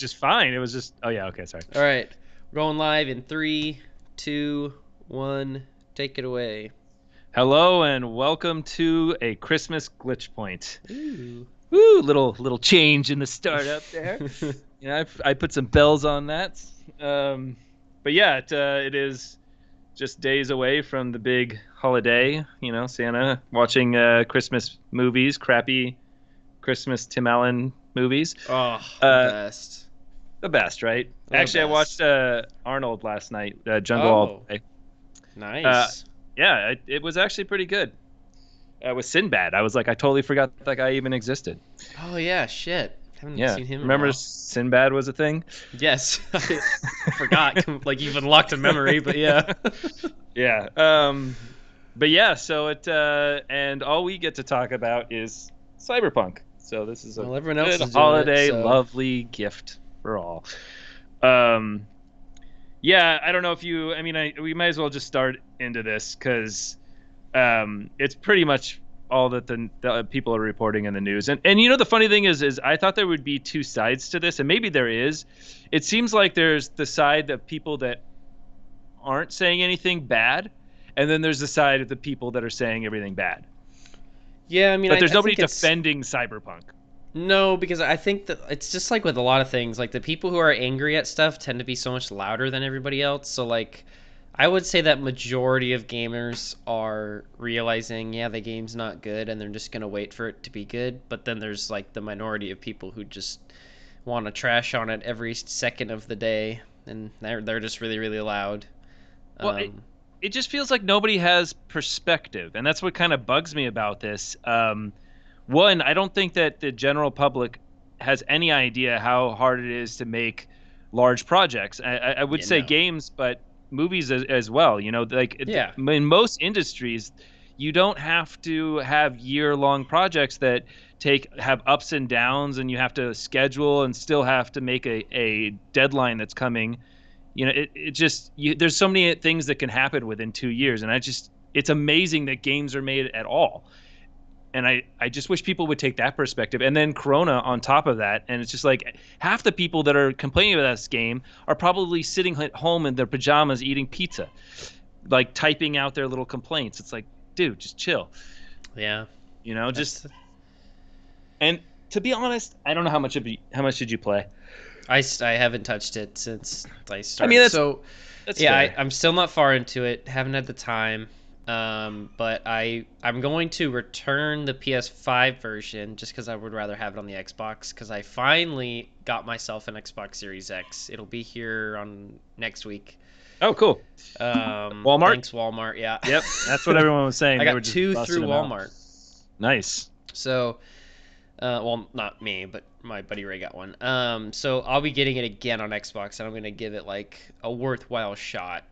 just fine. It was just, oh yeah, okay, sorry. All right, we're going live in three, two, one. Take it away. Hello and welcome to a Christmas glitch point. Ooh. Woo, little change in the startup there. I put some bells on that. Um, but yeah, it is just days away from the big holiday. Santa watching Christmas movies, crappy Christmas Tim Allen movies. Oh, the Uh, best. the best, right? The Actually, I watched best. Arnold last night, Jungle All Oh, the Way. Uh, nice. yeah, it was actually pretty good. With Sinbad, I was like, I totally forgot that guy even existed. Oh yeah, shit. Haven't Yeah, seen him in a remember while. Sinbad was a thing? Yes, I forgot. Like you've unlocked a memory, but yeah. Yeah. But yeah, so and all we get to talk about is Cyberpunk. So this is a Well, everyone else good is doing it, holiday, so lovely gift for all. Um, yeah, I don't know if you. I mean, we might as well just start into this because it's pretty much all that the people are reporting in the news. And the funny thing is I thought there would be two sides to this, and maybe there is. It seems like there's the side of people that aren't saying anything bad, and then there's the side of the people that are saying everything bad. yeah. I mean, But I, there's I nobody think it's defending Cyberpunk. no, because I think that it's just like with a lot of things. Like the people who are angry at stuff tend to be so much louder than everybody else. So like, I would say that majority of gamers are realizing, yeah, the game's not good, and they're just gonna wait for it to be good. But then there's like the minority of people who just want to trash on it every second of the day, and they're just really really loud. Well, it Um, it just feels like nobody has perspective, and that's what kind of bugs me about this. One, I don't think that the general public has any idea how hard it is to make large projects. I would yeah, say no, games, but movies as well. Like yeah, in most industries, you don't have to have year-long projects that have ups and downs, and you have to schedule and still have to make a deadline that's coming. It just there's so many things that can happen within 2 years, and it's amazing that games are made at all. And I just wish people would take that perspective, and then Corona on top of that. And it's just like half the people that are complaining about this game are probably sitting at home in their pajamas eating pizza, like typing out their little complaints. It's like, dude, just chill, yeah. just. That's And to be honest, I don't know how much did you play. I haven't touched it since I I mean, started. So that's yeah, fair. I'm still not far into it. Haven't had the time. But I'm going to return the PS5 version just because I would rather have it on the Xbox because I finally got myself an Xbox Series X. It'll be here on next week. Oh, cool. Walmart. Thanks Walmart. Yeah. Yep, that's what everyone was saying. I They were got just two busting through them out. Walmart. Nice. So, well, not me, but my buddy Ray got one. So I'll be getting it again on Xbox, and I'm gonna give it like a worthwhile shot,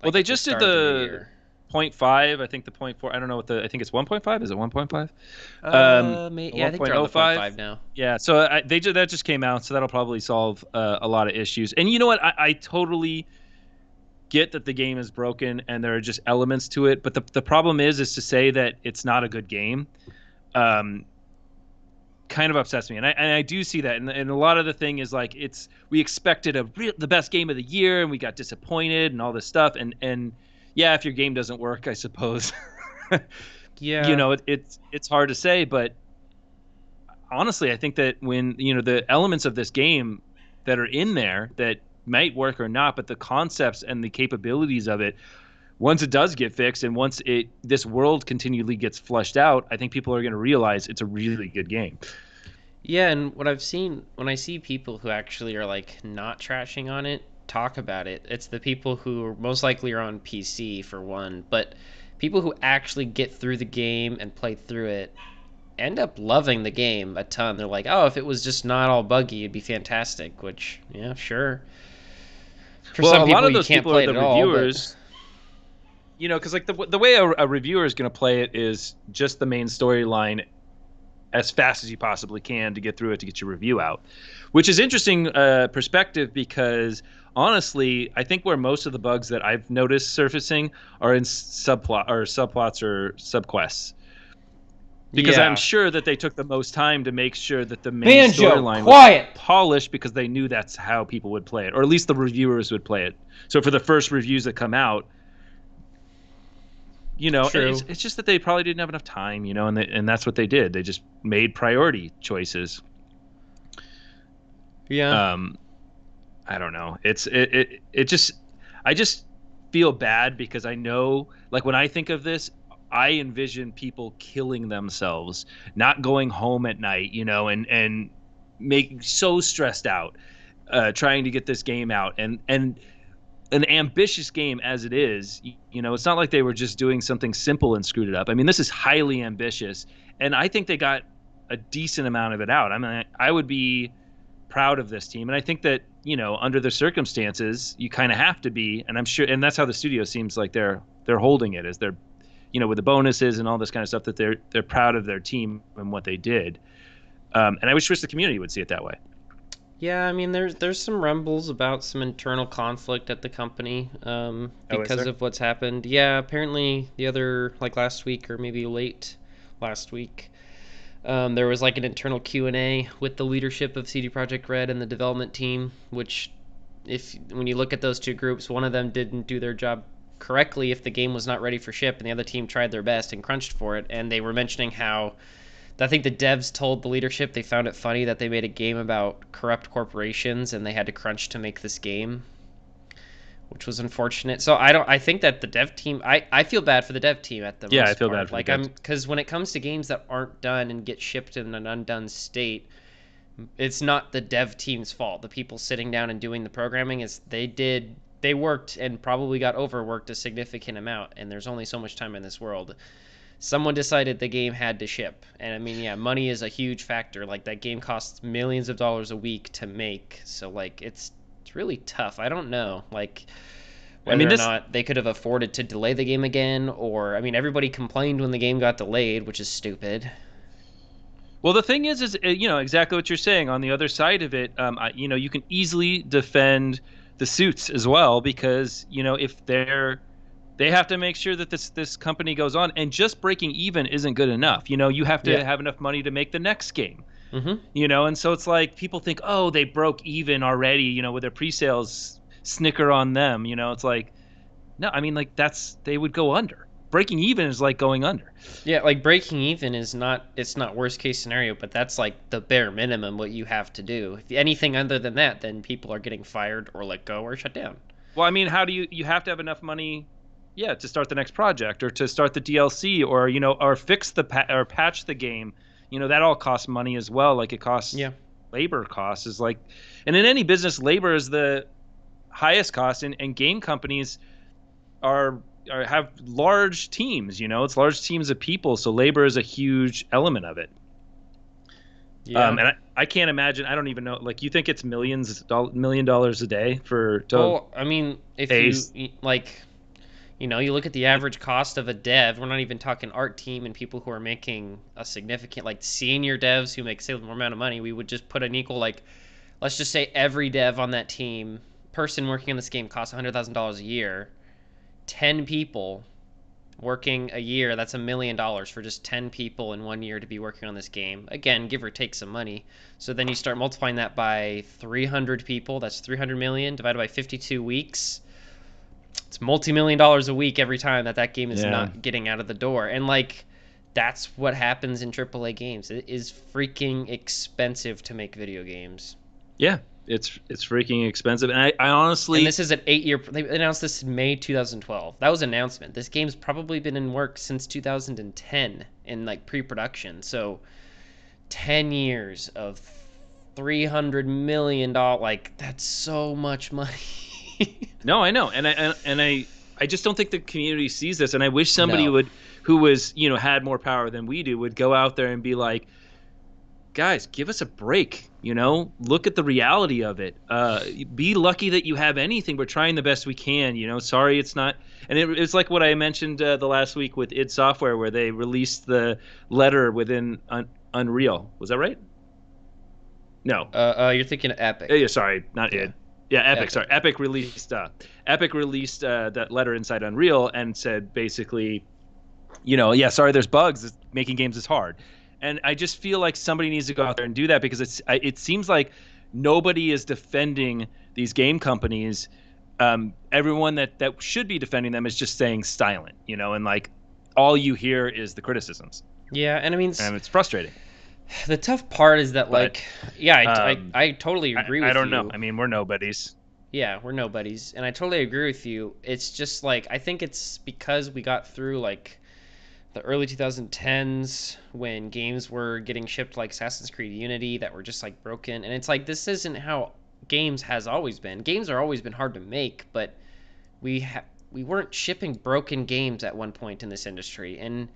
Well, like they at the just did start of the new the year. point 0.5. I think the point 0.4. I don't know I think it's 1.5. Is it 1.5? Yeah, I think they're on the point 1.05. five now. Yeah. So that just came out, so that'll probably solve a lot of issues. And you know what? I totally get that the game is broken and there are just elements to it, but the problem is to say that it's not a good game. Um, Kind of upsets me, and I do see that, and a lot of the thing is like we expected the best game of the year, and we got disappointed, and all this stuff, and yeah, if your game doesn't work, I suppose, Yeah, it's hard to say, but honestly, I think that when the elements of this game that are in there that might work or not, but the concepts and the capabilities of it, once it does get fixed, and once this world continually gets flushed out, I think people are going to realize it's a really good game. yeah, and what I've seen when I see people who actually are like not trashing on it talk about it, it's the people who are most likely are on PC for one, but people who actually get through the game and play through it end up loving the game a ton. They're like, oh, if it was just not all buggy, it'd be fantastic. Which, yeah, sure. For Well, some a lot people, of you those can't people are play it the at all, but reviewers, because like the way a reviewer is going to play it is just the main storyline as fast as you possibly can to get through it to get your review out, which is interesting perspective because honestly, I think where most of the bugs that I've noticed surfacing are in subplots or subquests. because I'm Yeah. sure that they took the most time to make sure that the main Banjo, storyline was quiet. polished because they knew that's how people would play it, or at least the reviewers would play it. So for the first reviews that come out, True. it's just that they probably didn't have enough time, and that's what they did. They just made priority choices. Yeah. Um, I don't know. It just I just feel bad because I know, like, when I think of this, I envision people killing themselves, not going home at night, and make so stressed out, trying to get this game out, and an ambitious game as it is. It's not like they were just doing something simple and screwed it up. I mean, this is highly ambitious, and I think they got a decent amount of it out. I mean, I would be proud of this team. And I think that, under the circumstances, you kind of have to be, and I'm sure, and that's how the studio seems like they're holding it, as they're, with the bonuses and all this kind of stuff, that they're proud of their team and what they did. And I wish the community would see it that way. Yeah, I mean, there's some rumbles about some internal conflict at the company, Oh, is because there? of what's happened. Yeah, apparently the other, like, last week or maybe late last week, there was like an internal Q&A with the leadership of CD Projekt Red and the development team, which, if when you look at those two groups, one of them didn't do their job correctly if the game was not ready for ship, and the other team tried their best and crunched for it. And they were mentioning how I think the devs told the leadership they found it funny that they made a game about corrupt corporations and they had to crunch to make this game, which was unfortunate. So I think that the dev team, I feel bad for the dev team at the Yeah, I most feel bad part. for the Like, devs. because when it comes to games that aren't done and get shipped in an undone state, it's not the dev team's fault. The people sitting down and doing the programming, is they worked and probably got overworked a significant amount, and there's only so much time in this world. Someone decided the game had to ship, and I mean, yeah, money is a huge factor. Like, that game costs millions of dollars a week to make, so like it's really tough. I don't know, like, I mean, whether or this. not they could have afforded to delay the game again, or, I mean, everybody complained when the game got delayed, which is stupid. Well, the thing is, exactly what you're saying. On the other side of it, you can easily defend the suits as well, because if they have to make sure that this company goes on, and just breaking even isn't good enough. You have Yeah. to have enough money to make the next game. Mm-hmm. And so it's like people think, oh, they broke even already, with their pre-sales, snicker on them. It's like, no, I mean, like, they would go under. Breaking even is like going under. Yeah, like, breaking even is not, it's not worst case scenario, but that's like the bare minimum what you have to do. If anything other than that, then people are getting fired or let go or shut down. Well, I mean, how do you have to have enough money, yeah, to start the next project, or to start the DLC, or or fix or patch the game. That all costs money as well. Like, it costs Yeah. labor costs, is like, and in any business, labor is the highest cost, and game companies have large teams. It's large teams of people, so labor is a huge element of it. Yeah. And I can't imagine. I don't even know. Like, you think it's million dollars a day to Well, I mean, if pay? like, you look at the average cost of a dev, we're not even talking art team and people who are making a significant, like, senior devs who make more amount of money. We would just put an equal, like, let's just say every dev on that team, person working on this game, costs $100,000 a year. 10 people working a year, that's $1 million for just 10 people in 1 year to be working on this game. Again, give or take some money. So then you start multiplying that by 300 people. That's 300 million divided by 52 weeks. It's multi-million dollars a week every time that game is Yeah. not getting out of the door. And, like, that's what happens in AAA games. It is freaking expensive to make video games. Yeah, it's freaking expensive, and I And honestly, this is an 8-year. They announced this in May 2012. That was an announcement. This game's probably been in work since 2010 in, like, pre-production. So 10 years of $300 million. Like, that's so much money. no, I know, and I just don't think the community sees this, and I wish somebody No. would, who was, had more power than we do, would go out there and be like, guys, give us a break. Look at the reality of it. Be lucky that you have anything. We're trying the best we can. Sorry, it's not. And it's like what I mentioned the last week with id Software, where they released the letter within Unreal. Was that right? No. You're thinking of Epic. Yeah, sorry, not Yeah. id. Yeah, Epic. Epic. Sorry, Epic released that letter inside Unreal and said basically, yeah, sorry, there's bugs. making games is hard. And I just feel like somebody needs to go out there and do that, because it seems like nobody is defending these game companies. Everyone that should be defending them is just staying silent, and like all you hear is the criticisms, Yeah, and I mean, and it's frustrating. the tough part is that, But like, yeah, um, I totally agree I with don't know. you. I mean, we're nobodies. Yeah, we're nobodies, and I totally agree with you. It's just like I think it's because we got through like the early 2010s when games were getting shipped like Assassin's Creed Unity that were just like broken, and it's like this isn't how games has always been. Games are always been hard to make, but we weren't shipping broken games at one point in this industry, and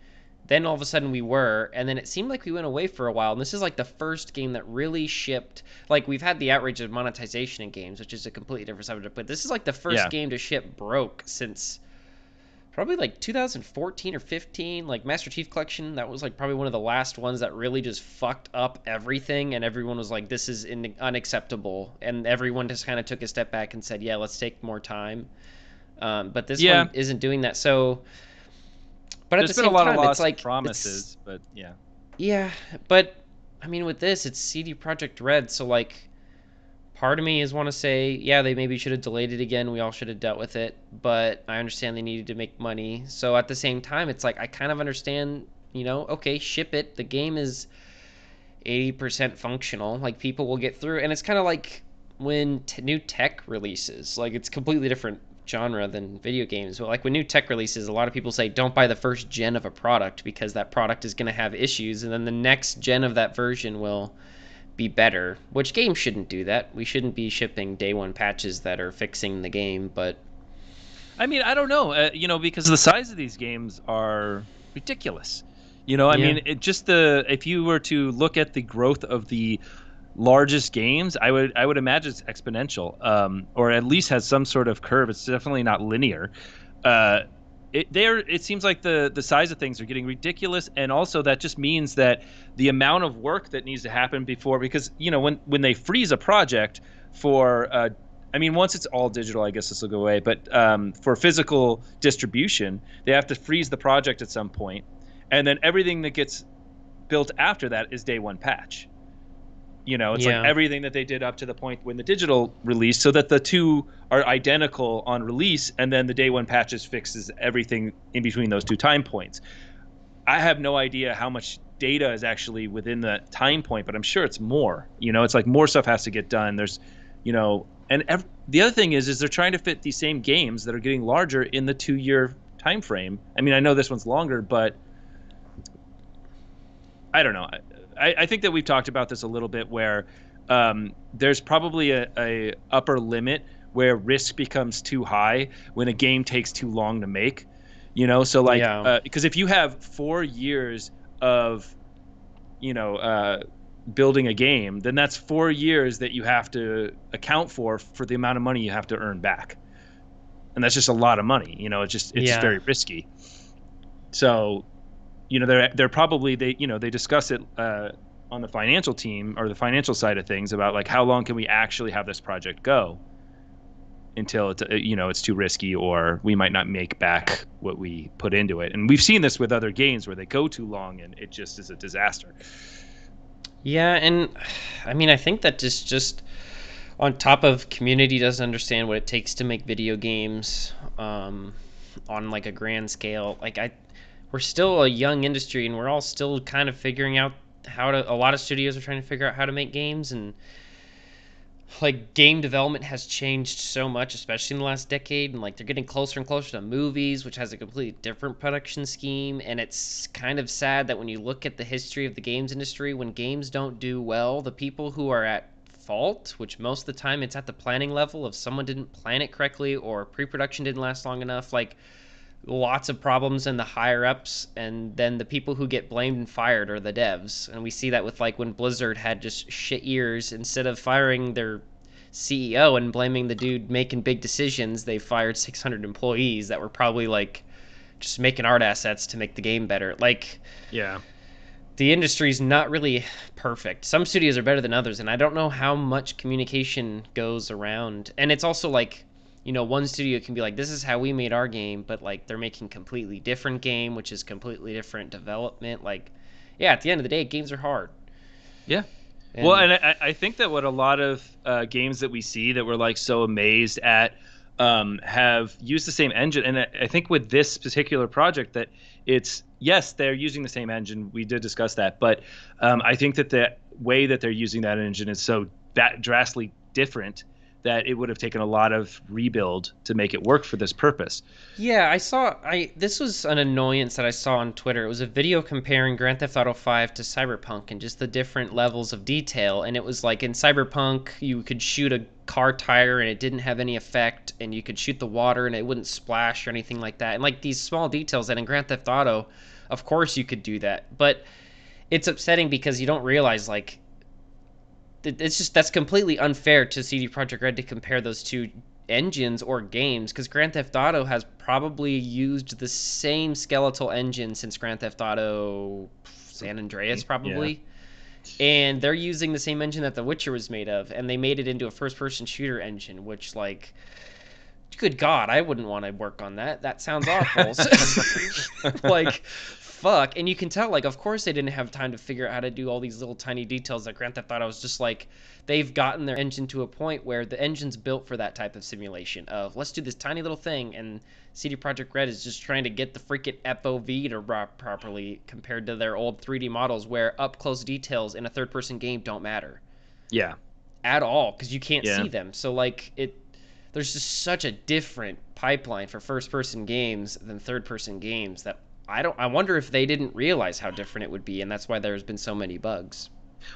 then all of a sudden we were, and then it seemed like we went away for a while, and this is like the first game that really shipped. Like, we've had the outrage of monetization in games, which is a completely different subject, but this is like the first Yeah. game to ship broke since probably like 2014 or 15. Like Master Chief Collection, that was like probably one of the last ones that really just fucked up everything, and everyone was like, this is unacceptable, and everyone just kind of took a step back and said, yeah, let's take more time. But this Yeah. one isn't doing that. So, but at the There's been a same lot of time, it's lost like it's promises, but yeah. yeah. But I mean, with this, it's CD Projekt Red, so like, part of me is want to say, yeah, they maybe should have delayed it again. We all should have dealt with it. But I understand they needed to make money. So at the same time, it's like I kind of understand. Okay, ship it. The game is 80% functional. Like, people will get through, and it's kind of like when new tech releases. Like, it's completely different genre than video games, but like when new tech releases, a lot of people say don't buy the first gen of a product because that product is going to have issues, and then the next gen of that version will be better, which games shouldn't do that. We shouldn't be shipping day one patches that are fixing the game. But I mean, I don't know, because the size of these games are ridiculous. I yeah, mean, if you were to look at the growth of the largest games, I would imagine it's exponential, or at least has some sort of curve. It's definitely not linear. Uh, it seems like the size of things are getting ridiculous, and also that just means that the amount of work that needs to happen before, because when they freeze a project for I mean, once it's all digital, I guess this will go away. But for physical distribution, they have to freeze the project at some point, and then everything that gets built after that is day one patch. It's like yeah, everything that they did up to the point when the digital release, so that the two are identical on release, and then the day one patches fixes everything in between those two time points. I have no idea how much data is actually within that time point, but I'm sure it's more. It's like more stuff has to get done. There's, the other thing is they're trying to fit these same games that are getting larger in the 2-year time frame. I mean, I know this one's longer, but I don't know. I think that we've talked about this a little bit, where there's probably a upper limit where risk becomes too high when a game takes too long to make. So like, yeah, because if you have 4 years of building a game, then that's 4 years that you have to account for the amount of money you have to earn back, and that's just a lot of money. It's just yeah. very risky. So they're probably they discuss it on the financial team or the financial side of things about like how long can we actually have this project go until it's too risky, or we might not make back what we put into it. And we've seen this with other games where they go too long and it just is a disaster. Yeah, and I mean, I think that just on top of community doesn't understand what it takes to make video games on like a grand scale. Like, we're still a young industry, and we're all still kind of figuring out how to. A lot of studios are trying to figure out how to make games, and like game development has changed so much, especially in the last decade, and like they're getting closer and closer to movies, which has a completely different production scheme. And it's kind of sad that when you look at the history of the games industry, when games don't do well, the people who are at fault, which most of the time it's at the planning level of someone didn't plan it correctly or pre-production didn't last long enough, like lots of problems in the higher ups, and then the people who get blamed and fired are the devs. And we see that with like when Blizzard had just shit years, instead of firing their CEO and blaming the dude making big decisions, they fired 600 employees that were probably like just making art assets to make the game better. Like, Yeah. the industry's not really perfect. Some studios are better than others, and I don't know how much communication goes around. And it's also like one studio can be like, this is how we made our game, but like they're making completely different game, which is completely different development. Like, yeah, at the end of the day, games are hard. Yeah. Well, And and I think that what a lot of games that we see that we're like so amazed at have used the same engine. And I think with this particular project that it's, yes, they're using the same engine. We did discuss that. But I think that the way that they're using that engine is so that drastically different that it would have taken a lot of rebuild to make it work for this purpose. yeah, I this was an annoyance that I saw on Twitter. It was a video comparing Grand Theft Auto 5 to Cyberpunk and just the different levels of detail. And it was like in Cyberpunk, you could shoot a car tire and it didn't have any effect, and you could shoot the water and it wouldn't splash or anything like that. And like these small details that in Grand Theft Auto, of course you could do that. But it's upsetting because you don't realize like it's just that's completely unfair to CD Projekt Red to compare those two engines or games, because Grand Theft Auto has probably used the same skeletal engine since Grand Theft Auto San Andreas Yeah. probably. And they're using the same engine that The Witcher was made of, and they made it into a first-person shooter engine, which like good God, I wouldn't want to work on that. That sounds awful. Like, fuck. And you can tell, like, of course they didn't have time to figure out how to do all these little tiny details that Grand Theft Auto was just like, they've gotten their engine to a point where the engine's built for that type of simulation of let's do this tiny little thing, and CD Projekt Red is just trying to get the freaking FOV to rock properly compared to their old 3D models where up close details in a third person game don't matter Yeah. at all because you can't Yeah. see them. So like there's just such a different pipeline for first person games than third person games that I wonder if they didn't realize how different it would be, and that's why there's been so many bugs.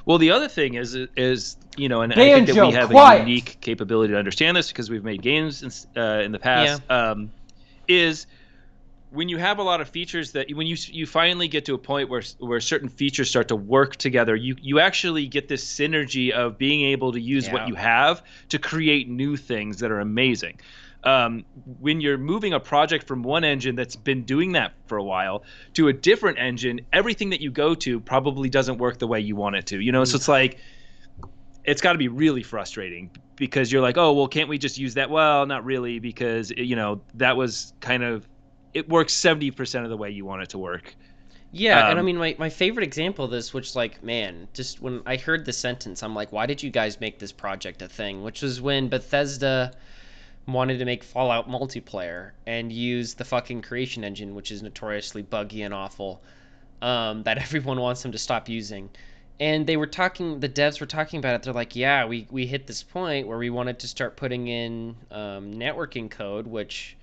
Well, the other thing is and I think that we Banjo, have a quiet. unique capability to understand this because we've made games in the Yeah. past. Is when you have a lot of features that when you finally get to a point where certain features start to work together, you actually get this synergy of being able to use what Yeah. you have to create new things that are amazing. When you're moving a project from one engine that's been doing that for a while to a different engine, everything that you go to probably doesn't work the way you want it to. So it's like it's got to be really frustrating because you're like, oh well, can't we just use that? Well, not really, because that was kind of it works 70% of the way you want it to work. Yeah, and I Um, mean my favorite example of this, which like man, just when I heard the sentence, I'm like, why did you guys make this project a thing? Which was when Bethesda wanted to make Fallout multiplayer and use the fucking creation engine, which is notoriously buggy and awful, that everyone wants them to stop using. And the devs were talking about it. They're like, yeah, we hit this point where we wanted to start putting in networking code, which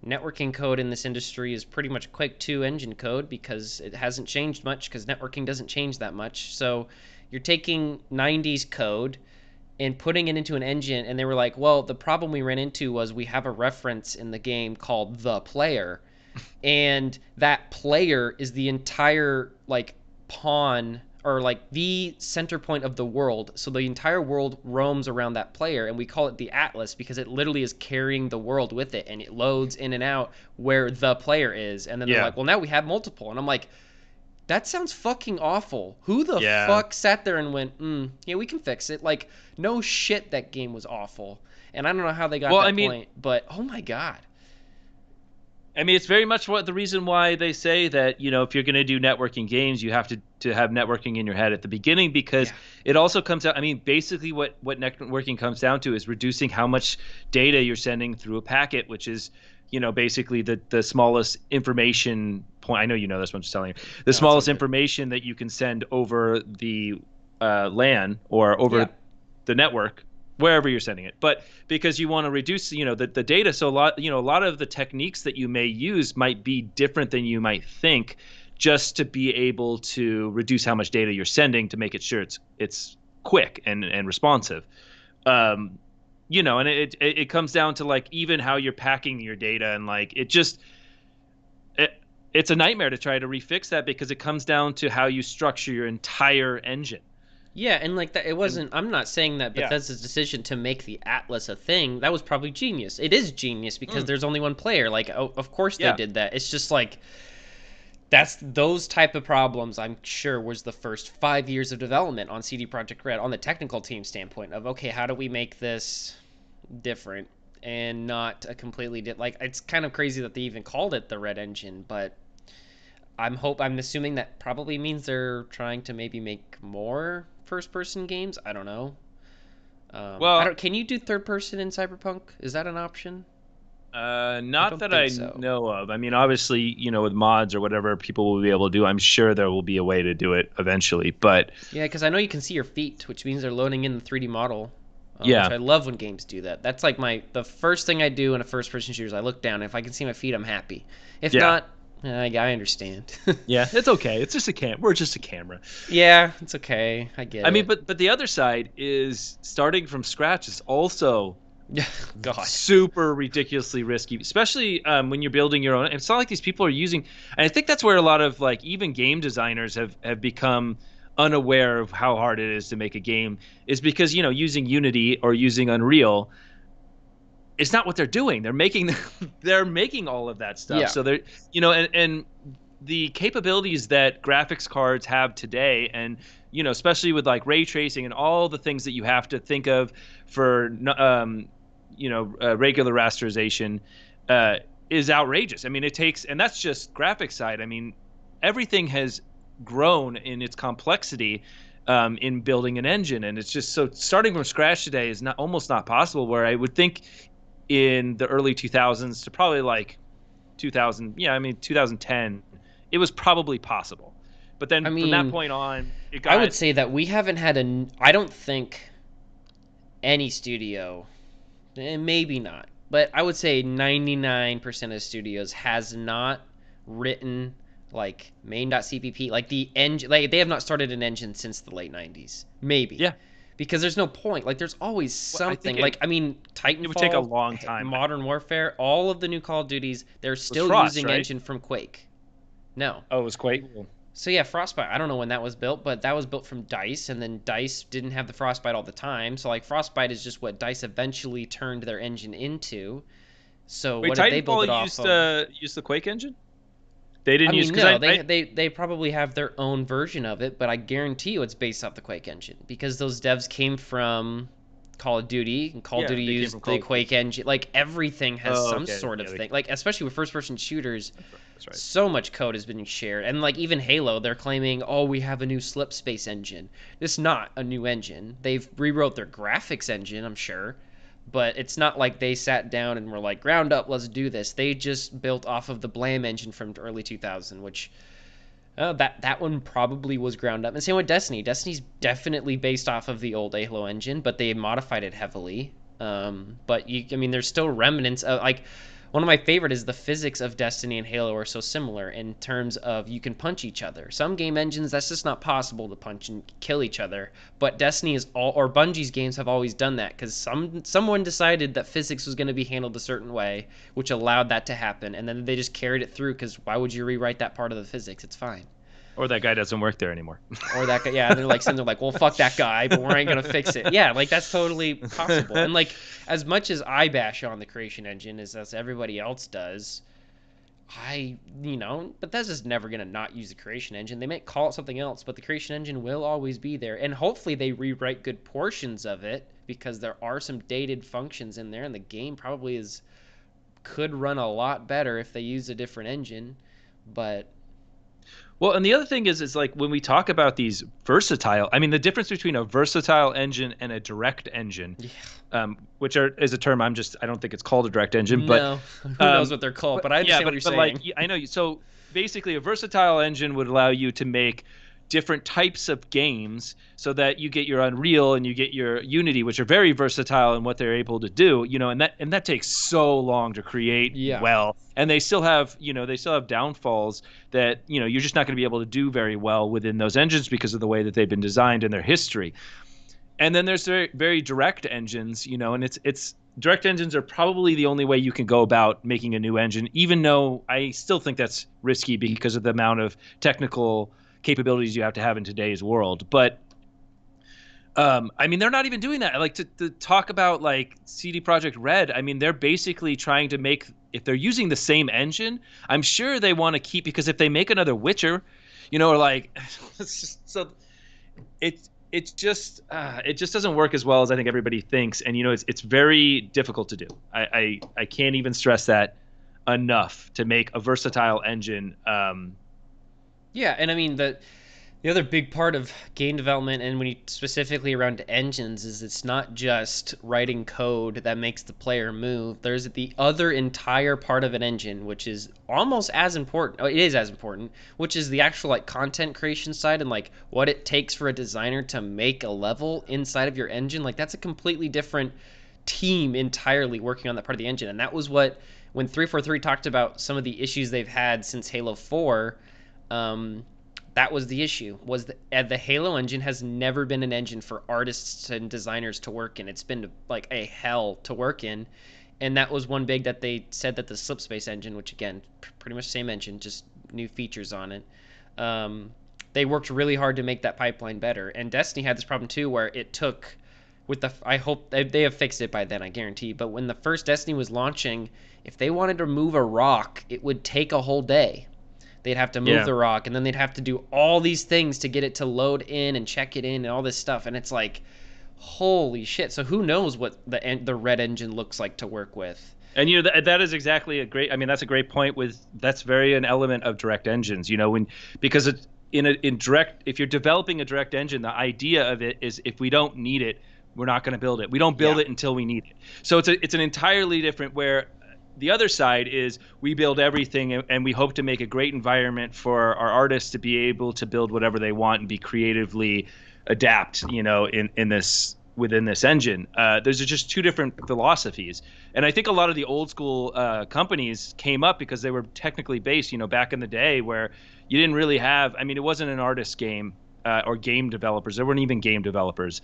networking code in this industry is pretty much Quake 2 engine code because it hasn't changed much because networking doesn't change that much. So you're taking 90s code and putting it into an engine, and they were like, well, the problem we ran into was we have a reference in the game called the player, and that player is the entire like pawn or like the center point of the world, so the entire world roams around that player, and we call it the atlas because it literally is carrying the world with it, and it loads in and out where the player is. And then they're yeah, like, well, now we have multiple, and I'm like, that sounds fucking awful. Who the yeah. fuck sat there and went, yeah, we can fix it? Like, no shit, that game was awful. And I don't know how they got Well, I that mean, point, but oh my god. it's very much what the reason why they say that if you're going to do networking games, you have to have networking in your head at the beginning because Yeah. it also comes out. I mean, basically, what networking comes down to is reducing how much data you're sending through a packet, which is basically the smallest information point. I know you know this, but I'm just telling you the No, it's all smallest good. information that you can send over the LAN or Yeah. over the network wherever you're sending it, but because you want to reduce the data, so a lot of the techniques that you may use might be different than you might think, just to be able to reduce how much data you're sending to make it sure it's quick and responsive. And it comes down to like even how you're packing your data, and like it, it's a nightmare to try to refix that because it comes down to how you structure your entire engine. Yeah, and like that, it And wasn't. I'm not saying that yeah. Bethesda's decision to make the Atlas a thing that was probably genius. It is genius because Mm, there's only one player. Like, oh, of course they yeah. did that. It's just like that's those type of problems. I'm sure was the first 5 years of development on CD Projekt Red on the technical team standpoint of okay, how do we make this different? and not a completely like it's kind of crazy that they even called it the Red Engine, but I'm assuming that probably means they're trying to maybe make more first person games. I don't know. I Well, don't. Can you do third person in Cyberpunk? Is that an option? I not don't that think I so. know of. I mean, obviously, with mods or whatever people will be able to do, I'm sure there will be a way to do it eventually. But Yeah, because I know you can see your feet, which means they're loading in the 3D model, which yeah, I love when games do that. That's like the first thing I do in a first person shooter is I look down. If I can see my feet, I'm happy. If yeah, not, I understand. yeah, it's okay. It's just a We're just a camera. Yeah, it's okay. I get I mean, it. but the other side is starting from scratch is also God. super ridiculously risky, especially when you're building your own. It's not like these people are using, and I think that's where a lot of like even game designers have become unaware of how hard it is to make a game, is because using Unity or using Unreal, it's not what they're doing. They're making they're making all of that stuff. Yeah. So they're and the capabilities that graphics cards have today, and especially with like ray tracing and all the things that you have to think of for regular rasterization, uh, is outrageous. I mean, it takes, and that's just graphics side. I mean, everything has grown in its complexity in building an engine, and it's just so starting from scratch today is not almost not possible. Where I would think in the early 2000s to probably like 2000, yeah, I mean 2010, it was probably possible. But I then from that mean, point on, it I would got say that we haven't had I don't think any studio, maybe not, but I would say 99% of studios has not written like main.cpp, like the engine, like they have not started an engine since the late 90s. Maybe. yeah. Because there's no point. Like there's always Well, I think something. Like I mean, it would take a Titanfall, long time. Modern Warfare, all of the new Call of Duties, they're It was still Frost, using right? engine from Quake. No. Oh, it was Quake. So yeah, Frostbite. I don't know when that was built, but that was built from Dice, and then Dice didn't have the Frostbite all the time. So like Frostbite is just what Dice eventually turned their engine into. So Wait, what did they build Titanfall it off of? used the Quake engine? They I didn't use mean, because no, I they probably have their own version of it, but I guarantee you it's based off the Quake engine because those devs came from Call of Duty, and Call of yeah, Duty they came from used the Call of Duty. Quake engine. Like everything has Oh, some okay. sort of Yeah, thing. Like especially with first-person shooters, that's right. That's right. so much code has been shared, and like even Halo, they're claiming, oh, we have a new slip space engine. It's not a new engine. They've rewrote their graphics engine, I'm sure, but it's not like they sat down and were like, ground up, let's do this. They just built off of the Blam engine from early 2000, which that one probably was ground up. And same with Destiny. Destiny's definitely based off of the old Halo engine, but they modified it heavily. But I mean, there's still remnants of like one of my favorite is the physics of Destiny and Halo are so similar in terms of you can punch each other. Some game engines that's just not possible to punch and kill each other. But Destiny is all or Bungie's games have always done that because someone decided that physics was going to be handled a certain way, which allowed that to happen, and then they just carried it through because why would you rewrite that part of the physics? It's fine. Or that guy doesn't work there anymore. Or that guy, yeah, they're like sitting there like, well, fuck that guy, but we ain't gonna fix it. Yeah, like that's totally possible. And like, as much as I bash on the creation engine as everybody else does, Bethesda's never gonna not use the creation engine. They might call it something else, but the creation engine will always be there. And hopefully they rewrite good portions of it because there are some dated functions in there, and the game probably could run a lot better if they use a different engine. But Well, and the other thing is like when we talk about these versatile, I mean, the difference between a versatile engine and a direct engine, yeah, which is a term I don't think it's called a direct engine, no, who knows what they're called? but But I yeah, understand what you're but like saying. I know you. So basically, a versatile engine would allow you to make different types of games so that you get your Unreal and you get your Unity, which are very versatile in what they're able to do, and that takes so long to create Yeah. well. And they still have downfalls that, you're just not going to be able to do very well within those engines because of the way that they've been designed in their history. And then there's very, very direct engines, and it's direct engines are probably the only way you can go about making a new engine, even though I still think that's risky because of the amount of technical capabilities you have to have in today's world. But I mean, they're not even doing that. Like to talk about like CD Projekt Red, I mean, they're basically trying to make, if they're using the same engine, I'm sure they want to keep, because if they make another Witcher, or like, so it's it just doesn't work as well as I think everybody thinks, and it's very difficult to do. I can't even stress that enough to make a versatile engine. Yeah, and I mean the other big part of game development, and when you specifically around engines, is it's not just writing code that makes the player move. There's the other entire part of an engine, which is almost as important. Oh, it is as important, which is the actual like content creation side and like what it takes for a designer to make a level inside of your engine. Like that's a completely different team entirely working on that part of the engine, and that was what when 343 talked about some of the issues they've had since Halo 4. Um, that was the issue was the Halo engine has never been an engine for artists and designers to work in. It's been like a hell to work in, and that was one big that they said that the Slipspace engine, which again pretty much same engine, just new features on it. They worked really hard to make that pipeline better, and Destiny had this problem too where it took with the I hope they have fixed it by then, I guarantee, but when the first Destiny was launching, if they wanted to move a rock it would take a whole day. They'd have to move Yeah. the rock, and then they'd have to do all these things to get it to load in and check it in and all this stuff. And it's like, holy shit! So who knows what the red engine looks like to work with? And that is exactly a great. I mean, that's a great point. That's very an element of direct engines. When because it's in direct. If you're developing a direct engine, the idea of it is if we don't need it, we're not going to build it. We don't build Yeah. it until we need it. So it's an entirely different. Where the other side is we build everything and we hope to make a great environment for our artists to be able to build whatever they want and be creatively adapt. In this within this engine. There's just two different philosophies, and I think a lot of the old school companies came up because they were technically based. Back in the day where you didn't really have. I mean, it wasn't an artist game or game developers. There weren't even game developers.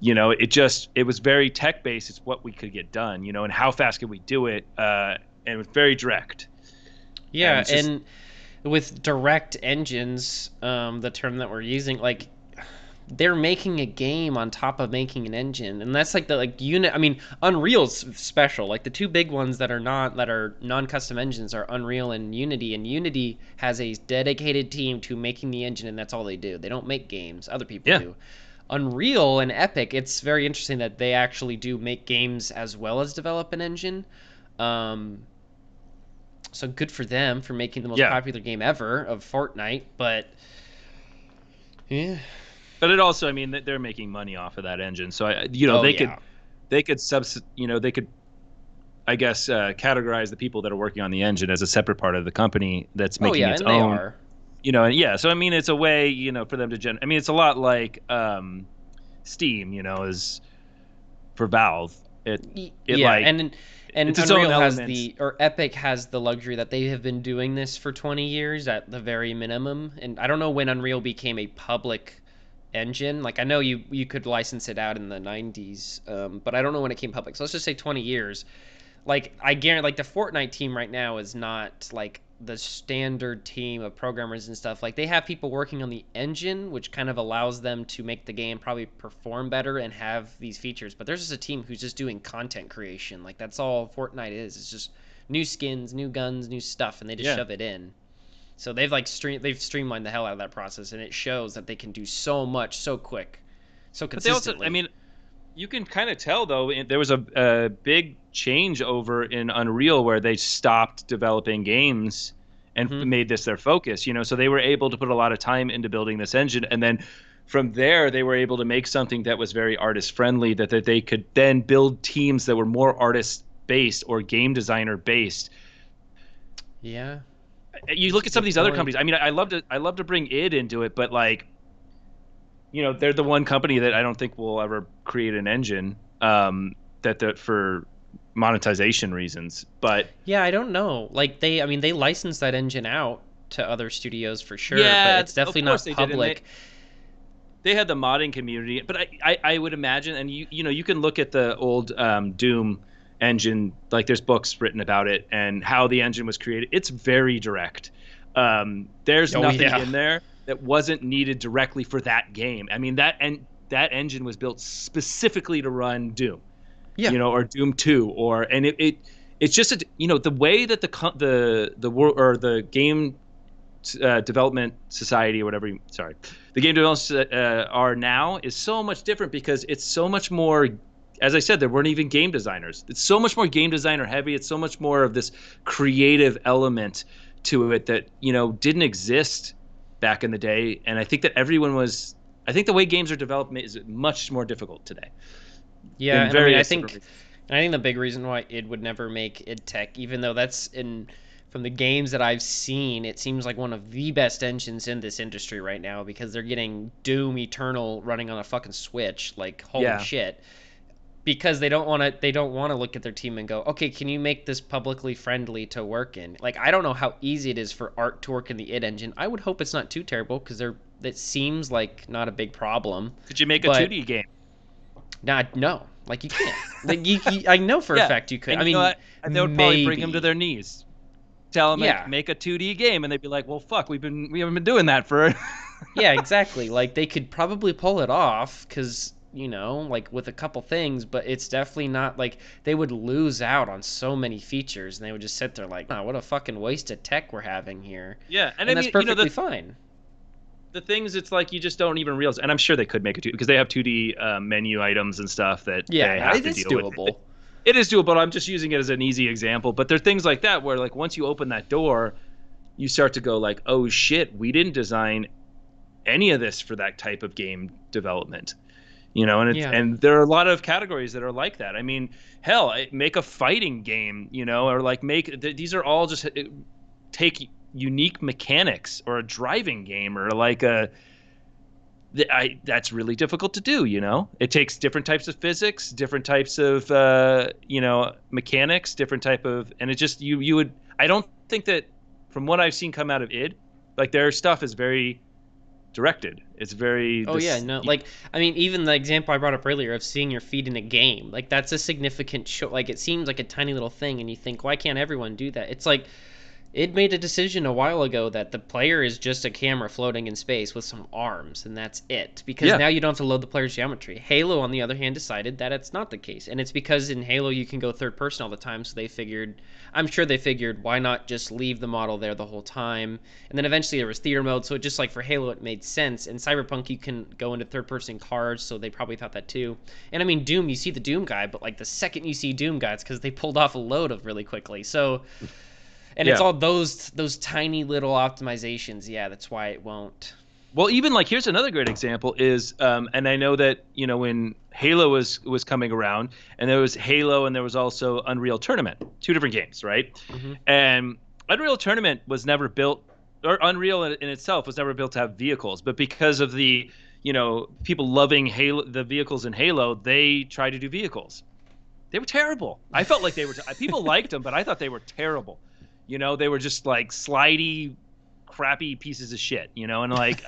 It was very tech based. It's what we could get done. And how fast could we do it? And it was very direct. And Yeah, it's just and with direct engines, the term that we're using, like they're making a game on top of making an engine, and that's like the like unit. I mean, Unreal's special. Like the two big ones that are non-custom engines are Unreal and Unity. And Unity has a dedicated team to making the engine, and that's all they do. They don't make games. Other people yeah. do. Unreal and Epic, it's very interesting that they actually do make games as well as develop an engine. Um, so good for them for making the most Yeah. popular game ever of Fortnite. But yeah, But it also, I mean, they're making money off of that engine. So oh they could yeah, they could I guess categorize the people that are working on the engine as a separate part of the company that's oh making yeah, its and they own. are. And yeah. So I mean, it's a way for them to I mean, it's a lot like Steam. Is for Valve. It Yeah, like and it's its own Unreal has elements. Epic has the luxury that they have been doing this for 20 years at the very minimum. And I don't know when Unreal became a public engine. Like I know you could license it out in the 90s, but I don't know when it came public. So let's just say 20 years. Like I guarantee, like the Fortnite team right now is not like the standard team of programmers and stuff. Like they have people working on the engine, which kind of allows them to make the game probably perform better and have these features. But there's just a team who's just doing content creation. Like that's all Fortnite is. It's just new skins, new guns, new stuff, and they just Yeah. shove it in. So they've streamlined the hell out of that process, and it shows that they can do so much so quick, so But they also, I consistently. mean, you can kind of tell though. There was a big change over in Unreal where they stopped developing games and Hmm. made this their focus. So they were able to put a lot of time into building this engine, and then from there they were able to make something that was very artist friendly. That they could then build teams that were more artist based or game designer based. Yeah, You that's look a at some of good these other point. companies. I mean, I love to bring id into it, but like they're the one company that I don't think will ever create an engine that for monetization reasons. But Yeah, I don't know. Like I mean, they licensed that engine out to other studios for sure, but yeah, it's of definitely course not they did, and they public. they had the modding community. But I would imagine, and you can look at the old Doom engine. Like there's books written about it and how the engine was created. It's very direct. There's Oh nothing yeah, in there that wasn't needed directly for that game. I mean that engine was built specifically to run Doom, yeah, or Doom 2, it's just the way that the world or the game development society or whatever. Sorry, the game developers are now is so much different because it's so much more. As I said, there weren't even game designers. It's so much more game designer heavy. It's so much more of this creative element to it that didn't exist back in the day. And I think that everyone was. I think the way games are developed is much more difficult today Yeah, in and I mean, I various different think, reasons. I think the big reason why id would never make id Tech, even though that's in from the games that I've seen, it seems like one of the best engines in this industry right now because they're getting Doom Eternal running on a fucking Switch. Like, holy Yeah. shit. Because they don't want to look at their team and go, okay, can you make this publicly friendly to work in? Like, I don't know how easy it is for art to work in the id engine. I would hope it's not too terrible because it seems like not a big problem. Could you make a But 2D game? not no, like you can't. Like I know for a Yeah. fact you could. And I you know mean, what? They would probably bring them to maybe. their knees. Tell them Yeah. make a 2D game, and they'd be like, "Well, fuck, we haven't been doing that for." Yeah, exactly. Like they could probably pull it off cuz like with a couple things, but it's definitely not like they would lose out on so many features and they would just sit there like, "Oh, what a fucking waste of tech we're having here." Yeah, and I And that's mean, perfectly fine. the things it's like you just don't even realize, and I'm sure they could make it because they have 2D menu items and stuff that Yeah, they no, have to it's deal with. doable. It is doable. I'm just using it as an easy example, but there are things like that where like once you open that door, you start to go like, "Oh shit, we didn't design any of this for that type of game development." Yeah. And there are a lot of categories that are like that. I mean, hell, make a fighting game, or like these are all just take unique mechanics, or a driving game, or like that's really difficult to do. It takes different types of physics, different types of mechanics, different type of, and it just you would. I don't think that from what I've seen come out of id, like their stuff is very directed. It's very Oh yeah, this. no, like I mean, even the example I brought up earlier of seeing your feet in a game, like that's a significant show. Like it seems like a tiny little thing, and you think, why can't everyone do that? It's like it made a decision a while ago that the player is just a camera floating in space with some arms, and that's it. Because Yeah, now you don't have to load the player's geometry. Halo, on the other hand, decided that it's not the case, and it's because in Halo you can go third person all the time. So they figured, I'm sure they figured, why not just leave the model there the whole time? And then eventually there was theater mode, so just like for Halo, it made sense. In Cyberpunk, you can go into third person cars, so they probably thought that too. And I mean, Doom, you see the Doom guy, but like the second you see Doom guy, it's because they pulled off a load of really quickly. So and it's yeah. all those tiny little optimizations. Yeah, that's why it won't. Well, even like here's another great example is, and I know that when Halo was coming around, and there was Halo, and there was also Unreal Tournament, two different games, right? Hmm. And Unreal Tournament was never built, or Unreal in itself was never built to have vehicles, but because of the people loving Halo, the vehicles in Halo, they tried to do vehicles. They were terrible. I felt like they were. People liked them, but I thought they were terrible. They were just like slidey, crappy pieces of shit. And like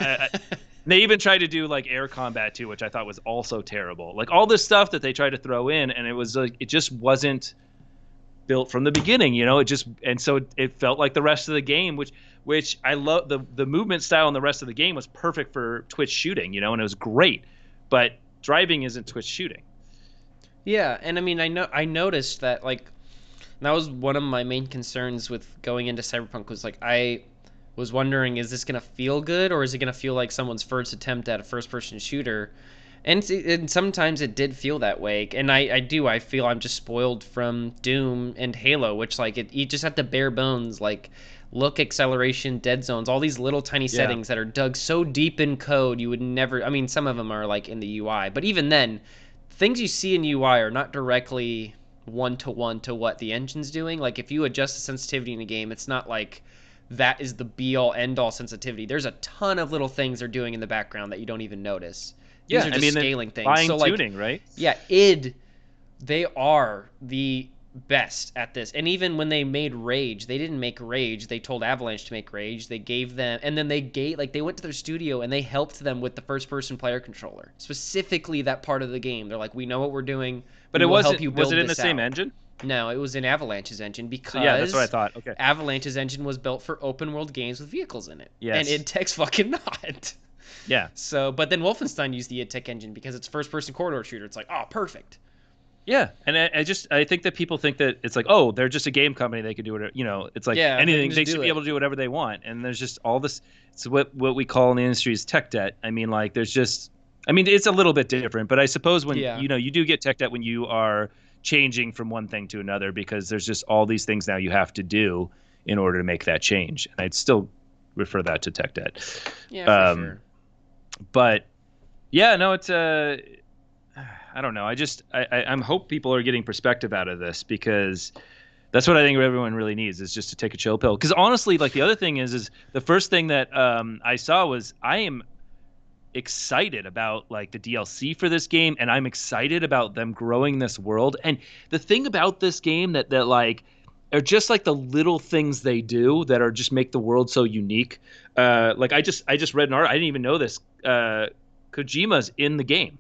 they even tried to do like air combat too, which I thought was also terrible. Like all this stuff that they tried to throw in, and it was like it just wasn't built from the beginning. It just, and so it felt like the rest of the game, which I love. The movement style in the rest of the game was perfect for Twitch shooting. And it was great, but driving isn't Twitch shooting. Yeah, and I mean, I noticed that like that was one of my main concerns with going into Cyberpunk was like I was wondering, is this gonna feel good or is it gonna feel like someone's first attempt at a first person shooter? And sometimes it did feel that way, and I feel I'm just spoiled from Doom and Halo, which like you just have the bare bones like look, acceleration, dead zones, all these little tiny Yeah. settings that are dug so deep in code you would never. I mean, some of them are like in the UI, but even then, things you see in UI are not directly one to what the engine's doing. Like if you adjust the sensitivity in a game, it's not like that is the be all end all sensitivity. There's a ton of little things they're doing in the background that you don't even notice. These Yeah, are I just mean, then scaling things. fine So like, tuning, right? yeah, id they are the best at this. And even when they made Rage, they didn't make Rage. They told Avalanche to make Rage. They gave them, and then they went to their studio and they helped them with the first person player controller. Specifically that part of the game. They're like, we know what we're doing. But We it will help wasn't. you Was build it in the this same out. engine? No, it was in Avalanche's engine So yeah, that's what I because thought. Okay. Avalanche's engine was built for open world games with vehicles in it. And Yes. id Tech's fucking not. Yeah. So, but then Wolfenstein used the id Tech engine because it's first person corridor shooter. It's like, oh, perfect. Yeah, and I think that people think that it's like, oh, they're just a game company, they could do whatever, it's like Yeah, they can anything, just they should do be it. able to do whatever they want, and there's just all this. It's what we call in the industry is tech debt. I mean, like there's just, I mean, it's a little bit different, but I suppose when Yeah. you do get tech debt when you are changing from one thing to another because there's just all these things now you have to do in order to make that change, and I'd still refer that to tech debt. Yeah, for Um, sure. but yeah, no, it's I don't know. I'm hope people are getting perspective out of this because that's what I think everyone really needs is just to take a chill pill. Because honestly, like the other thing is the first thing that I saw was I am excited about like the DLC for this game, and I'm excited about them growing this world. And the thing about this game that like are just like the little things they do that are just make the world so unique. Like I just read an article. I didn't even know this. Kojima's in the game.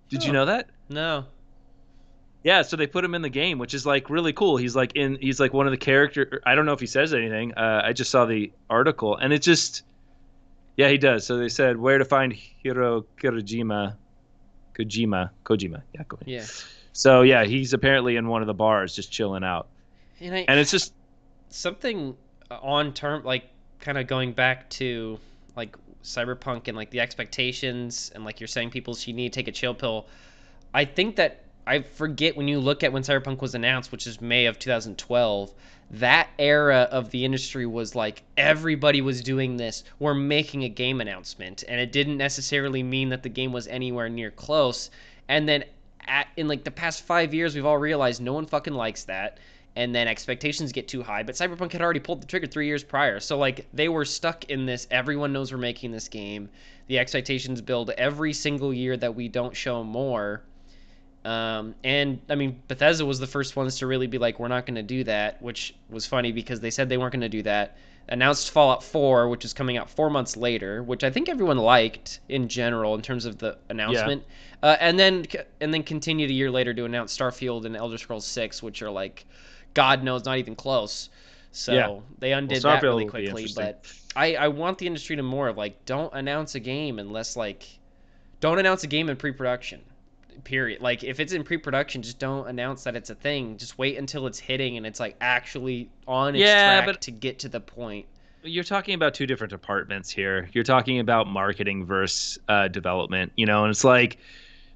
Did you Oh, know that? no. Yeah, so they put him in the game, which is like really cool. He's like one of the character. I don't know if he says anything. I just saw the article, and it just yeah, he does. So they said where to find Hiro Kojima. Yeah, Kojima. Yeah. So yeah, he's apparently in one of the bars just chilling out, And I and it's just something on term like kind of going back to like Cyberpunk and like the expectations and like you're saying people should need to take a chill pill. I think that I forget when you look at when Cyberpunk was announced, which is May of 2012, that era of the industry was like everybody was doing this. We're making a game announcement, and it didn't necessarily mean that the game was anywhere near close. And then in like the past 5 years, we've all realized no one fucking likes that. And then expectations get too high. But Cyberpunk had already pulled the trigger 3 years prior, so like they were stuck in this. Everyone knows we're making this game. The expectations build every single year that we don't show more. And I mean, Bethesda was the first ones to really be like, we're not going to do that, which was funny because they said they weren't going to do that. Announced Fallout 4, which is coming out 4 months later, which I think everyone liked in general in terms of the yeah, announcement. And then continued a year later to announce Starfield and Elder Scrolls 6, which are like, God knows, not even close. yeah. So they Well, undid that Starfield really will be quickly. interesting. But I want the industry to more of like, don't announce a game unless like, don't announce a game in pre-production period. Like if it's in pre-production, just don't announce that it's a thing. Just wait until it's hitting and it's like actually on its Yeah, track but to get to the point. you're talking about two different departments here. You're talking about marketing versus development, and it's like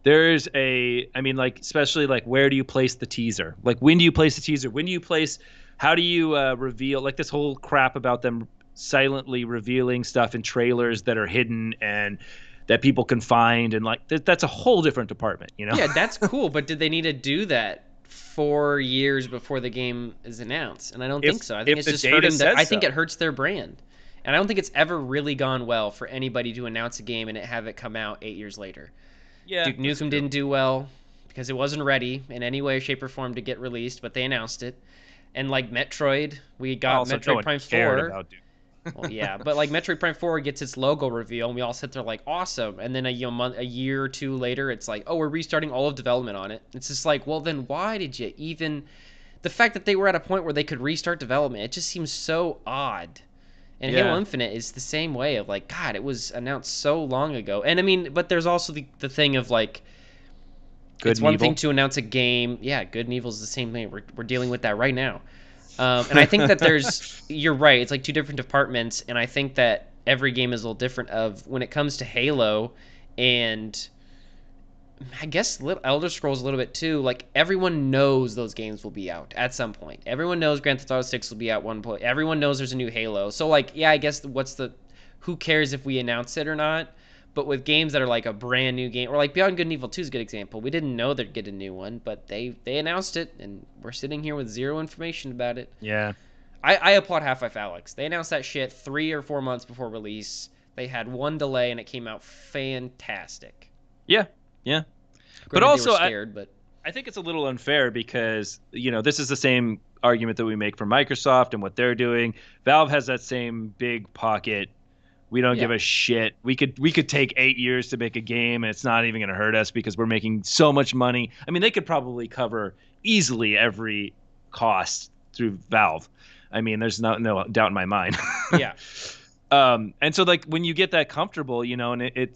there's I mean, like, especially like, where do you place the teaser? Like, when do you place the teaser? When do you place, how do you reveal, like, this whole crap about them silently revealing stuff in trailers that are hidden and that people can find? And like, that's a whole different department? Yeah, that's cool, but did they need to do that 4 years before the game is announced? And I don't think if so. I think if it's the just data hurting I says think so. it hurts their brand. And I don't think it's ever really gone well for anybody to announce a game and have it come out 8 years later. Yeah, Duke that's Nukem true. didn't do well because it wasn't ready in any way, shape, or form to get released, but they announced it. And like Metroid, we got Also, no Metroid one Prime cared 4. about Duke. Well, yeah, but like Metroid Prime 4 gets its logo reveal, and we all sit there like, awesome. And then a year or two later, it's like, oh, we're restarting all of development on it. It's just like, well, then why did you even? The fact that they were at a point where they could restart development, it just seems so odd. And Halo Yeah, Infinite is the same way of like, God, it was announced so long ago. And I mean, but there's also the thing of like, good it's and one thing evil. to announce a game. Yeah, good and evil is the same thing. We're dealing with that right now. And I think that you're right. It's like two different departments, and I think that every game is a little different. Of when it comes to Halo, and I guess Elder Scrolls a little bit too. Like everyone knows those games will be out at some point. Everyone knows Grand Theft Auto 6 will be at one point. Everyone knows there's a new Halo. So like, yeah, I guess who cares if we announce it or not? But with games that are like a brand new game, or like Beyond Good and Evil 2 is a good example. We didn't know they'd get a new one, but they announced it, and we're sitting here with zero information about it. Yeah, I applaud Half-Life Alyx. They announced that shit 3 or 4 months before release. They had one delay, and it came out fantastic. yeah, yeah. But Granted, they were also, scared, but I think it's a little unfair because, this is the same argument that we make for Microsoft and what they're doing. Valve has that same big pocket. We don't yeah, give a shit. We could take 8 years to make a game and it's not even going to hurt us because we're making so much money. I mean, they could probably cover easily every cost through Valve. I mean, there's no doubt in my mind. yeah, And so like when you get that comfortable, and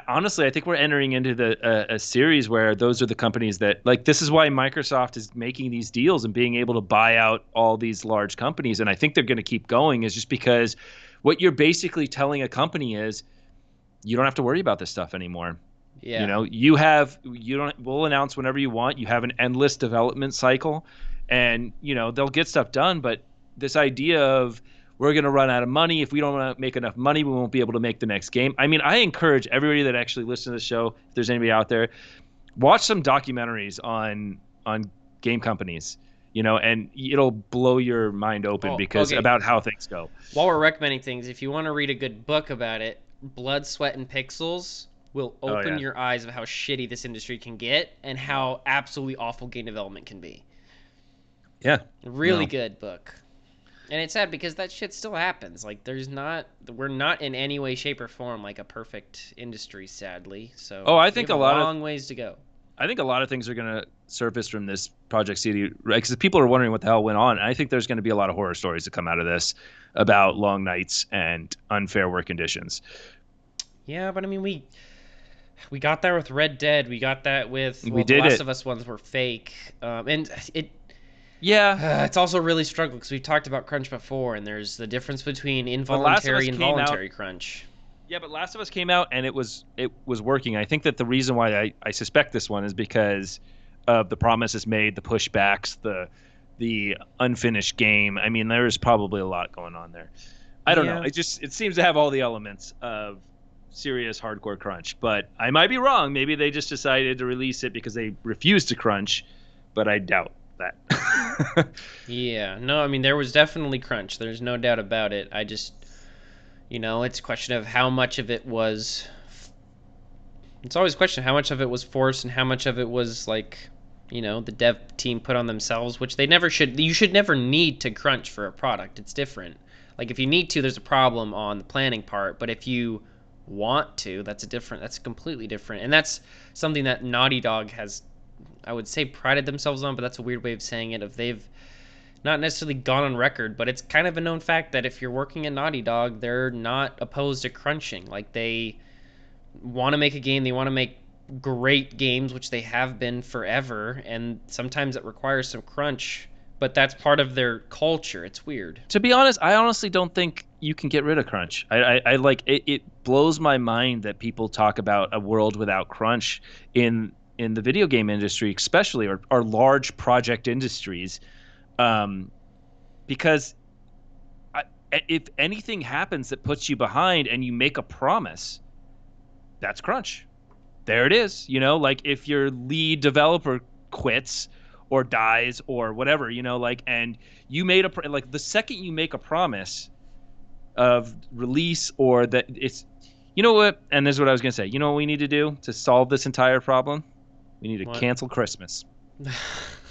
Honestly, I think we're entering into a series where those are the companies that like. This is why Microsoft is making these deals and being able to buy out all these large companies, and I think they're going to keep going. Is just because what you're basically telling a company is you don't have to worry about this stuff anymore. Yeah. You don't. We'll announce whenever you want. You have an endless development cycle, and they'll get stuff done. But this idea of we're going to run out of money. If we don't make enough money, we won't be able to make the next game. I mean, I encourage everybody that actually listens to the show, if there's anybody out there, watch some documentaries on game companies, and it'll blow your mind open Oh, because okay. about how things go. While we're recommending things, if you want to read a good book about it, Blood, Sweat, and Pixels will Oh open yeah. your eyes of how shitty this industry can get and how absolutely awful game development can be. Yeah. Really No. good book. And it's sad because that shit still happens. Like we're not in any way, shape, or form like a perfect industry, sadly. Oh, So I we think have a a lot of long ways to go. I think a lot of things are going to surface from this Project CD, right? Because people are wondering what the hell went on. And I think there's going to be a lot of horror stories that come out of this about long nights and unfair work conditions. Yeah, but I mean, we got that with Red Dead. We got that with We the did Last it. of Us ones were fake, and Yeah, it's also really struggled because we've talked about crunch before, and there's the difference between but Last of Us involuntary and came out. voluntary crunch. Yeah, but Last of Us came out and it was working. I think that the reason why I suspect this one is because of the promises made, the pushbacks, the unfinished game. I mean, there's probably a lot going on there. I don't know. Yeah, It seems to have all the elements of serious hardcore crunch, but I might be wrong. Maybe they just decided to release it because they refused to crunch, but I doubt that. yeah. No, I mean there was definitely crunch. There's no doubt about it. I just, it's a question of how much of it was. It's always a question how much of it was forced and how much of it was like, the dev team put on themselves, which they never should. You should never need to crunch for a product. It's different. Like if you need to, there's a problem on the planning part. But if you want to, that's completely different. And that's something that Naughty Dog has, I would say, prided themselves on. But that's a weird way of saying it. If they've not necessarily gone on record, but it's kind of a known fact that if you're working at Naughty Dog, they're not opposed to crunching. Like they want to make a game, they want to make great games, which they have been forever, and sometimes it requires some crunch, but that's part of their culture. It's weird. To be honest, I honestly don't think you can get rid of crunch. I like it. It blows my mind that people talk about a world without crunch in the video game industry, especially or large project industries, um, because I, if anything happens that puts you behind and you make a promise, that's crunch. There it is. Like if your lead developer quits or dies or whatever, like, and you made like the second you make a promise of release or that it's, what, and this is what I was going to say, what we need to do to solve this entire problem? We need to What? cancel Christmas.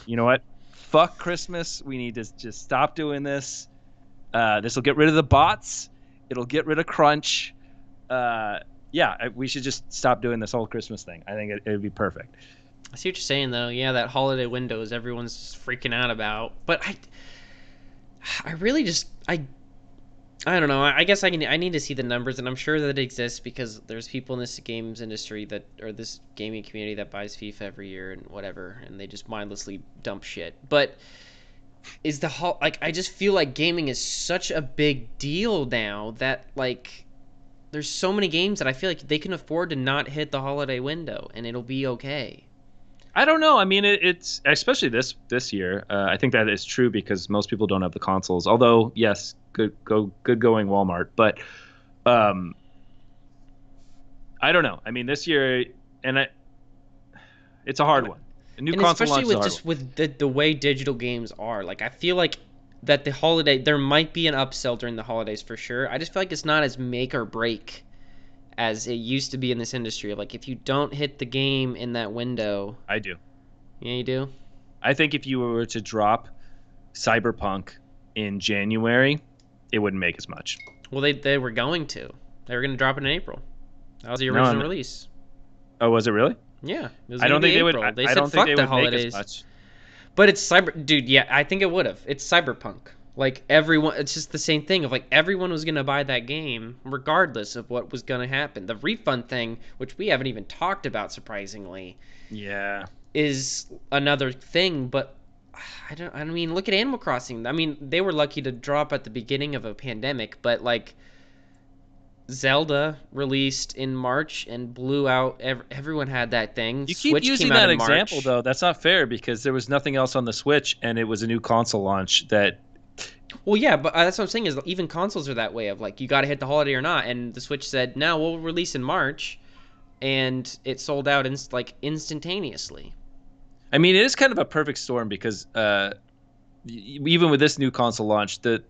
You know what? Fuck Christmas. We need to just stop doing this. This will get rid of the bots. It'll get rid of crunch. Yeah, we should just stop doing this whole Christmas thing. I think it would be perfect. I see what you're saying though. Yeah, that holiday windows everyone's freaking out about. But I really just I don't know. I guess I need to see the numbers, and I'm sure that it exists because there's people in this games industry or this gaming community that buys FIFA every year and whatever, and they just mindlessly dump shit. But is the whole like I just feel like gaming is such a big deal now that like there's so many games that I feel like they can afford to not hit the holiday window and it'll be okay. I don't know. I mean, it's especially this year. I think that is true because most people don't have the consoles. Although, yes, good going Walmart. But um, I don't know. I mean, this year, it's a hard And one. A new and console especially launch is a with hard one. just with the way digital games are, like I feel like that the holiday there might be an upsell during the holidays for sure. I just feel like it's not as make or break as it used to be in this industry. Like if you don't hit the game in that window, I do. yeah, you do. I think if you were to drop Cyberpunk in January, it wouldn't make as much. Well, they were going to. They were going to drop it in April. That was the No, original release. oh, was it really? Yeah, it was I going to don't be think they would. April. They I said don't think fuck they the would make as holidays. much. But it's dude. Yeah, I think it would have. It's Cyberpunk. Like everyone, it's just the same thing of like everyone was gonna buy that game regardless of what was gonna happen. The refund thing, which we haven't even talked about, surprisingly, Yeah. is another thing. But I mean, look at Animal Crossing. I mean, they were lucky to drop at the beginning of a pandemic, but like Zelda released in March and blew out. Everyone had that thing. You keep Switch came using out that in example March. though. That's not fair because there was nothing else on the Switch and it was a new console launch that Well, yeah, but that's what I'm saying is even consoles are that way of like you got to hit the holiday or not. And the Switch said, "No, we'll release in March," and it sold out like instantaneously. I mean, it is kind of a perfect storm because even with this new console launch, the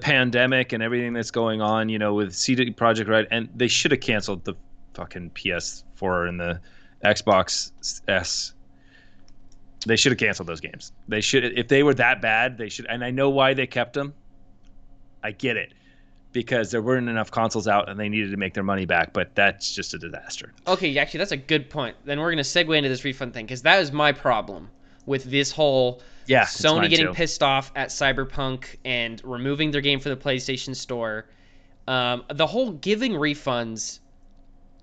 pandemic and everything that's going on, with CD Project Red, and they should have canceled the fucking PS4 and the Xbox S. They should have canceled those games. They should, if they were that bad, they should. And I know why they kept them. I get it because there weren't enough consoles out and they needed to make their money back. But that's just a disaster. Okay, actually, that's a good point. Then we're gonna segue into this refund thing because that is my problem with this whole Yeah, it's Sony mine getting too. pissed off at Cyberpunk and removing their game for the PlayStation Store. The whole giving refunds,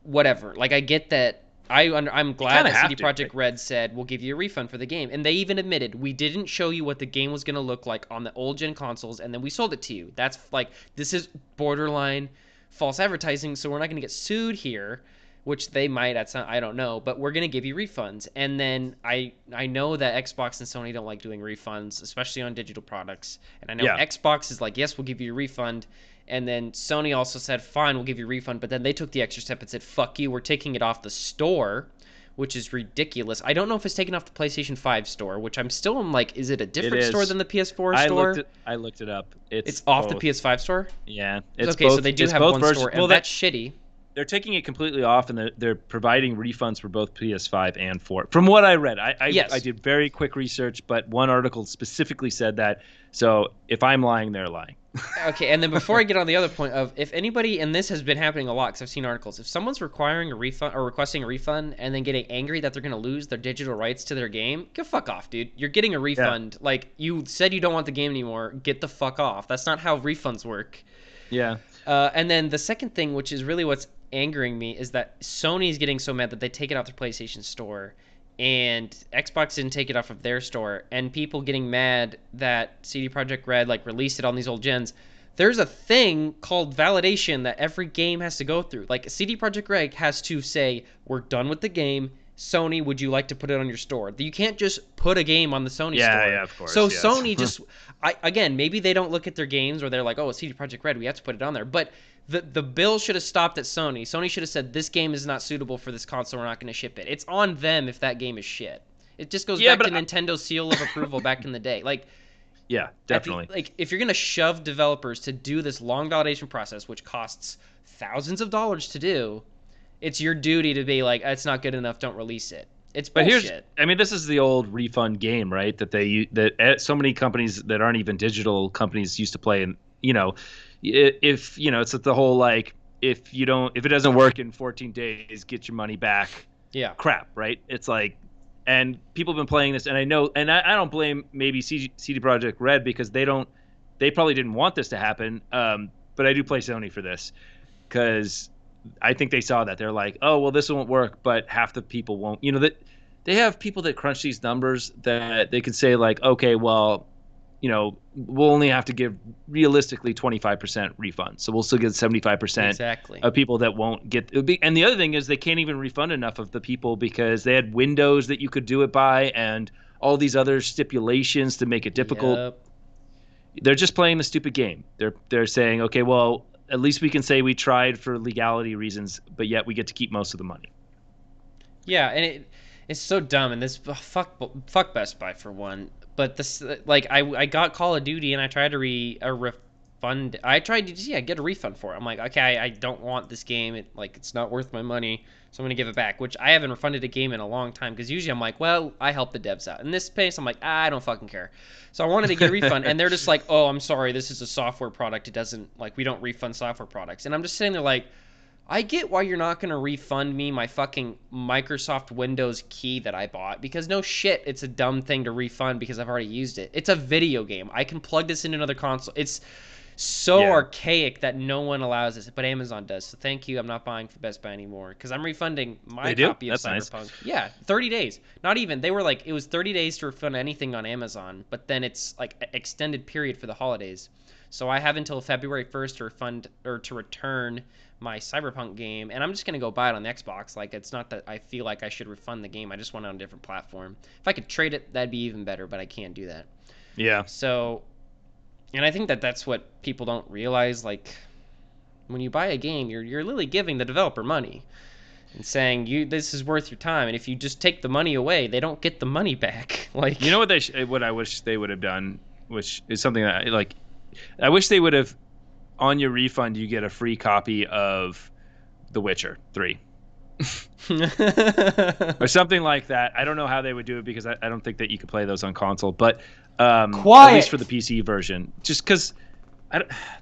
whatever. Like I get that. I'm You glad kind of that have CD to, Projekt right? Red said we'll give you a refund for the game, and they even admitted we didn't show you what the game was gonna look like on the old gen consoles, and then we sold it to you. That's like this is borderline false advertising, so we're not gonna get sued here, which they might at some I don't know, but we're gonna give you refunds. And then I know that Xbox and Sony don't like doing refunds, especially on digital products, and I know Yeah, Xbox is like yes we'll give you a refund, and then Sony also said, fine, we'll give you a refund. But then they took the extra step and said, fuck you, we're taking it off the store, which is ridiculous. I don't know if it's taken off the PlayStation 5 store, which I'm like, is it a it different store is. than the PS4 store? I looked it up. It's It's off the both. PS5 store? Yeah, it's Okay, so both. they do It's have both one versions. store, Well, and that's shitty. they're taking it completely off, and they're providing refunds for both PS5 and 4. From what I read, I Yes. did very quick research, but one article specifically said that. So if I'm lying, they're lying. Okay, and then before I get on the other point of if anybody, and this has been happening a lot because I've seen articles, if someone's requiring a refund or requesting a refund and then getting angry that they're going to lose their digital rights to their game, go fuck off, dude. You're getting a Yeah, refund. Like, you said you don't want the game anymore. Get the fuck off. That's not how refunds work. yeah, And then the second thing, which is really what's angering me, is that Sony's getting so mad that they take it off their PlayStation Store, and Xbox didn't take it off of their store, and people getting mad that CD Projekt Red like released it on these old gens. There's a thing called validation that every game has to go through. Like CD Projekt Red has to say, "We're done with the game. Sony, would you like to put it on your store?" You can't just put a game on the Sony yeah, store. yeah. Of So course, yes. Sony just, again, maybe they don't look at their games or they're like, "Oh, it's CD Projekt Red, we have to put it on there." But the bill should have stopped at Sony. Sony should have said, "This game is not suitable for this console. We're not going to ship it." It's on them if that game is shit. It just goes Yeah, back to but Nintendo's seal of approval back in the day. Like yeah, at the definitely. like if you're going to shove developers to do this long validation process which costs thousands of dollars to do, it's your duty to be like, "It's not good enough, don't release it." It's But here's, bullshit. I mean, this is the old refund game, right? That so many companies that aren't even digital companies used to play, and if it's the whole like if it doesn't work in 14 days, get your money back. Yeah. Crap, right? It's like, and people have been playing this, and I know, and I don't blame maybe CD Projekt Red because they probably didn't want this to happen. But I do play Sony for this because I think they saw that they're like, oh well, this won't work, but half the people won't. That they have people that crunch these numbers that they can say like, okay, well, we'll only have to give realistically 25% refund, so we'll still get 75% Exactly. of people that won't get. And the other thing is they can't even refund enough of the people because they had windows that you could do it by and all these other stipulations to make it difficult. Yep. They're just playing the stupid game. They're saying, okay, well, at least we can say we tried for legality reasons, but yet we get to keep most of the money. Yeah, and it's so dumb. And this fuck Best Buy for one. But this like I got Call of Duty and I tried to refund. I tried to get a refund for it. I'm like, okay, I don't want this game. It's not worth my money, so I'm gonna give it back. Which I haven't refunded a game in a long time because usually I'm like, well, I help the devs out. In this case, I'm like, I don't fucking care. So I wanted to get a refund, and they're just like, oh, I'm sorry, this is a software product. It doesn't we don't refund software products. And I'm just sitting there like, I get why you're not going to refund me my fucking Microsoft Windows key that I bought, because no shit, it's a dumb thing to refund because I've already used it. It's a video game. I can plug this into another console. It's so Yeah, archaic that no one allows this, but Amazon does. So thank you. I'm not buying for Best Buy anymore because I'm refunding my they do. copy of That's nice. Cyberpunk. Yeah, 30 days. Not even. They were like, it was 30 days to refund anything on Amazon, but then it's like an extended period for the holidays. So I have until February 1st to refund or to return my Cyberpunk game, and I'm just gonna go buy it on the Xbox. Like, it's not that I feel like I should refund the game. I just want it on a different platform. If I could trade it, that'd be even better, but I can't do that. Yeah. So, and I think that that's what people don't realize. Like, when you buy a game, you're literally giving the developer money and saying you this is worth your time. And if you just take the money away, they don't get the money back. Like, You know what what I wish they would have done, which is something that like I wish they would have on your refund you get a free copy of The Witcher 3 or something like that. I don't know how they would do it because I don't think that you could play those on console, but at least for the quiet. PC version, just because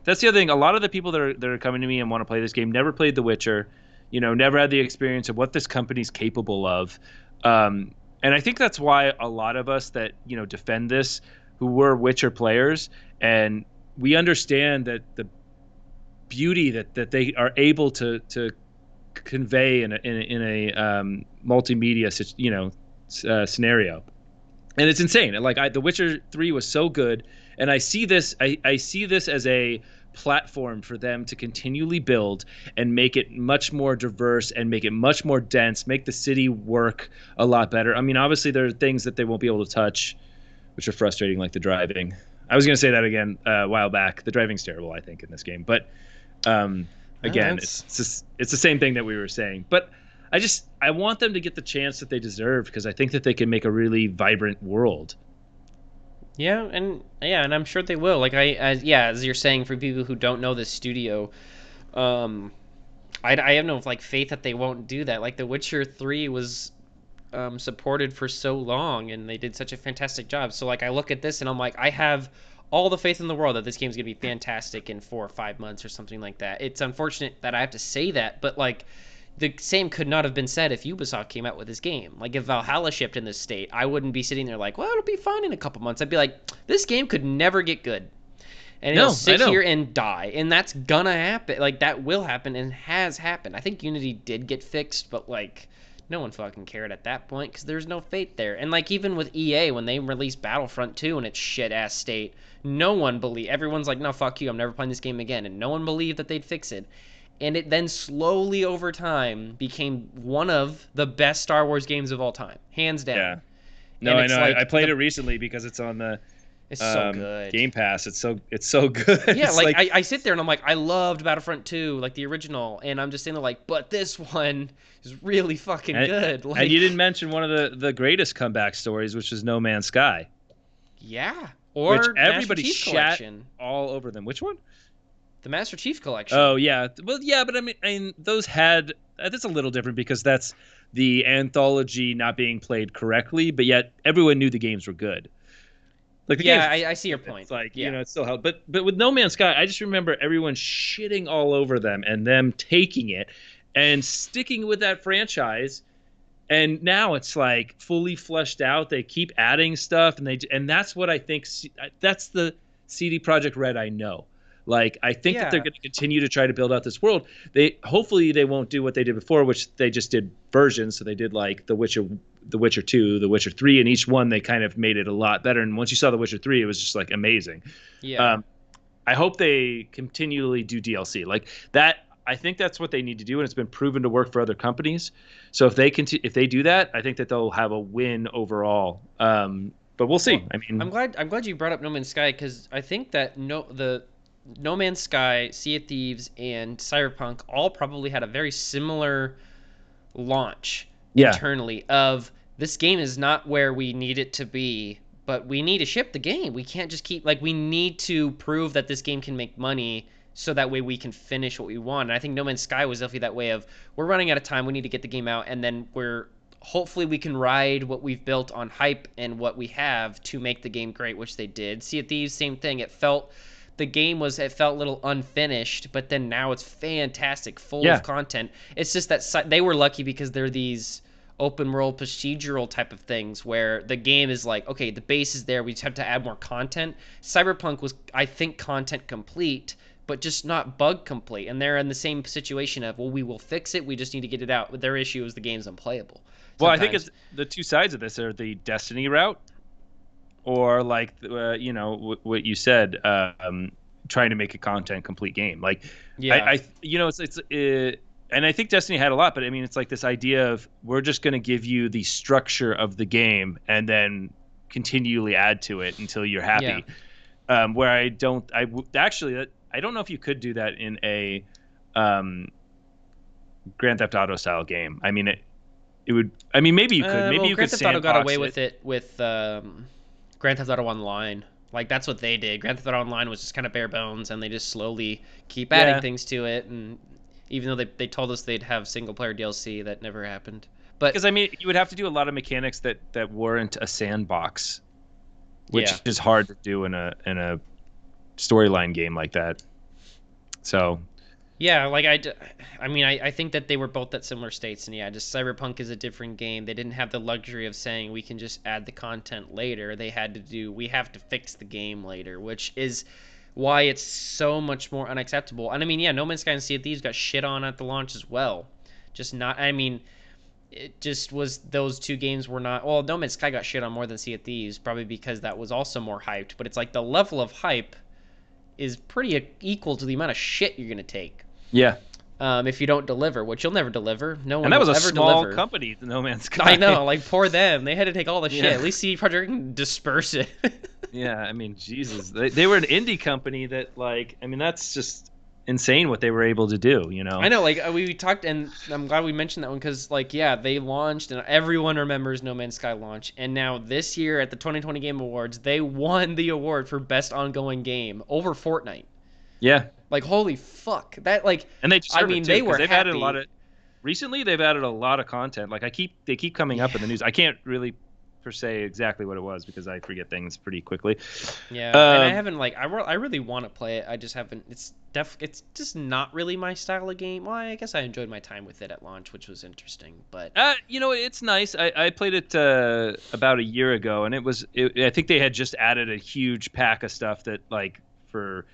that's the other thing. A lot of the people that are coming to me and want to play this game never played The Witcher, never had the experience of what this company's capable of. And I think that's why a lot of us that defend this, who were Witcher players, and we understand that the beauty that they are able to convey in a multimedia scenario, and it's insane. Like The Witcher 3 was so good, and I see this as a platform for them to continually build and make it much more diverse and make it much more dense, make the city work a lot better. I mean, obviously there are things that they won't be able to touch, which are frustrating, like the driving. I was going to say that again a while back. The driving's terrible, I think, in this game, but um, again, That's it's the same thing that we were saying. But I want them to get the chance that they deserve because I think that they can make a really vibrant world. and I'm sure they will. Like, as you're saying, for people who don't know this studio, um, I have no like faith that they won't do that. Like, The Witcher 3 was supported for so long, and they did such a fantastic job. So like, I look at this and I'm like, I have all the faith in the world that this game's gonna be fantastic in 4 or 5 months or something like that. It's unfortunate that I have to say that, but like, the same could not have been said if Ubisoft came out with this game. Like, if Valhalla shipped in this state, I wouldn't be sitting there like, well, it'll be fine in a couple months. I'd be like, this game could never get good, and it'll No, I sit know. here and die, and that's gonna happen. Like, that will happen and has happened. I think Unity did get fixed, but like, no one fucking cared at that point because there's no fate there. And like, even with EA, when they released Battlefront 2 in its shit ass state, no one believed. Everyone's like, no, fuck you, I'm never playing this game again, and no one believed that they'd fix it. And it then slowly over time became one of the best Star Wars games of all time, hands Yeah. down. No, And I it's know. I like played it recently because it's on the it's so good. Game Pass. It's so good. Yeah, It's like, like I sit there and I'm like, I loved Battlefront 2, like the original, and I'm just sitting there like, but this one is really fucking and, good. and you didn't Like, mention one of the greatest comeback stories, which is No Man's Sky, yeah. which Or Master everybody Chief shat Collection. all over them. Which one? The Master Chief Oh Collection. yeah, well yeah, but I mean those had that's a little different because that's the anthology not being played correctly, but yet everyone knew the games were good. Like the games Yeah, were I see your stupid. point. It's like Yeah. it still helped, but with No Man's Sky, I just remember everyone shitting all over them and them taking it and sticking with that franchise. And now it's like fully fleshed out. They keep adding stuff, and that's what I think. That's the CD Project Red I know. Like I think that they're Yeah. going to continue to try to build out this world. They hopefully they won't do what they did before, which they just did versions. So they did like The Witcher 2, The Witcher 3, and each one they kind of made it a lot better. And once you saw The Witcher 3, it was just like amazing. Yeah. Um, I hope they continually do DLC like that. I think that's what they need to do, and it's been proven to work for other companies. So if they do that, I think that they'll have a win overall. But we'll see. Well, I mean, I'm glad you brought up No Man's Sky, because I think that No Man's Sky, Sea of Thieves, and Cyberpunk all probably had a very similar launch yeah, internally of, this game is not where we need it to be, but we need to ship the game. We can't just keep, like, we need to prove that this game can make money so that way we can finish what we want. And I think No Man's Sky was definitely that way of, we're running out of time, we need to get the game out, and then we're hopefully we can ride what we've built on hype and what we have to make the game great, which they did. Sea of Thieves, same thing. It felt the game was, it felt a little unfinished, but then now it's fantastic, full of Yeah. content. It's just that they were lucky because they're these open world procedural type of things where the game is like, okay, the base is there, we just have to add more content. Cyberpunk was, I think, content complete, but just not bug complete, and they're in the same situation of, well, we will fix it, we just need to get it out. But their issue is the game's unplayable Well, I think sometimes. it's the two sides of this are the Destiny route, or like what you said, trying to make a content complete game. Like Yeah, and I think Destiny had a lot, but I mean, it's like this idea of we're just going to give you the structure of the game and then continually add to it until you're yeah. happy. Where I don't know if you could do that in a um, Grand Theft Auto style game. I mean, it would. I mean, maybe you could. Maybe Well, you could Grand Theft Auto got sandbox away it. with it with Grand Theft Auto Online. Like that's what they did. Grand Theft Auto Online was just kind of bare bones, and they just slowly keep adding Yeah, things to it. And even though they told us they'd have single player DLC, that never happened. But because I mean, you would have to do a lot of mechanics that weren't a sandbox, which yeah, is hard to do in a storyline game like that. So yeah, like I mean, I think that they were both at similar states, and yeah, just Cyberpunk is a different game. They didn't have the luxury of saying we can just add the content later. They had to do, we have to fix the game later, which is why it's so much more unacceptable. And I mean, yeah, No Man's Sky and Sea of Thieves got shit on at the launch as well. Just not, I mean, it just was, those two games were not, well, No Man's Sky got shit on more than Sea of Thieves, probably because that was also more hyped, but it's like the level of hype is pretty equal to the amount of shit you're going to take yeah, if you don't deliver, which you'll never deliver. No and one that will was a ever small deliver. company, the No Man's I Sky. know, like poor them. They had to take all the shit. Yeah. At least CD Projekt can disperse it. Yeah, I mean, Jesus, they were an indie company that, like, I mean, that's just insane what they were able to do, you I know? know, like we talked, and I'm glad we mentioned that one because, like, yeah, they launched, and everyone remembers No Man's Sky launch. And now this year at the 2020 Game Awards, they won the award for best ongoing game over Fortnite. Yeah, Like, holy fuck, that like, and they I deserve it mean, too they because were they've added a lot happy. of recently. They've added a lot of content. Like they keep coming up in the Yeah, news. I can't really per se exactly what it was because I forget things pretty quickly. yeah, and I Um, haven't like I really want to play it. I just haven't. It's just not really my style of game. Well, I guess I enjoyed my time with it at launch, which was interesting. But it's nice. I played it about a year ago, and I think they had just added a huge pack of stuff that like for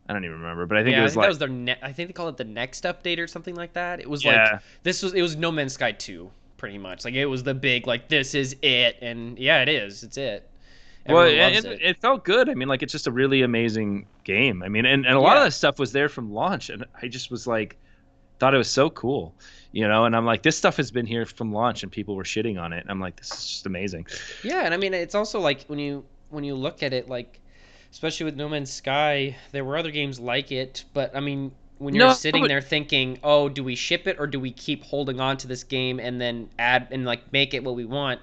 I don't even remember, but I think it yeah, I was think that like was their I think they called it the next update or something like that. It was like yeah. it was No Man's Sky 2 pretty much. Like it was the big like this is it, and yeah, it is. It's it. Well, Everyone loves and it. it felt good. I mean, like it's just a really amazing game. I mean, and a lot of Yeah. that stuff was there from launch, and I just was like, thought it was so cool, And I'm like, this stuff has been here from launch, and people were shitting on it. And I'm like, this is just amazing. Yeah, and I mean it's also like when you look at it like especially with No Man's Sky, there were other games like it, but I mean when you're No, sitting but there thinking, "Oh, do we ship it or do we keep holding on to this game and then add and like make it what we want?"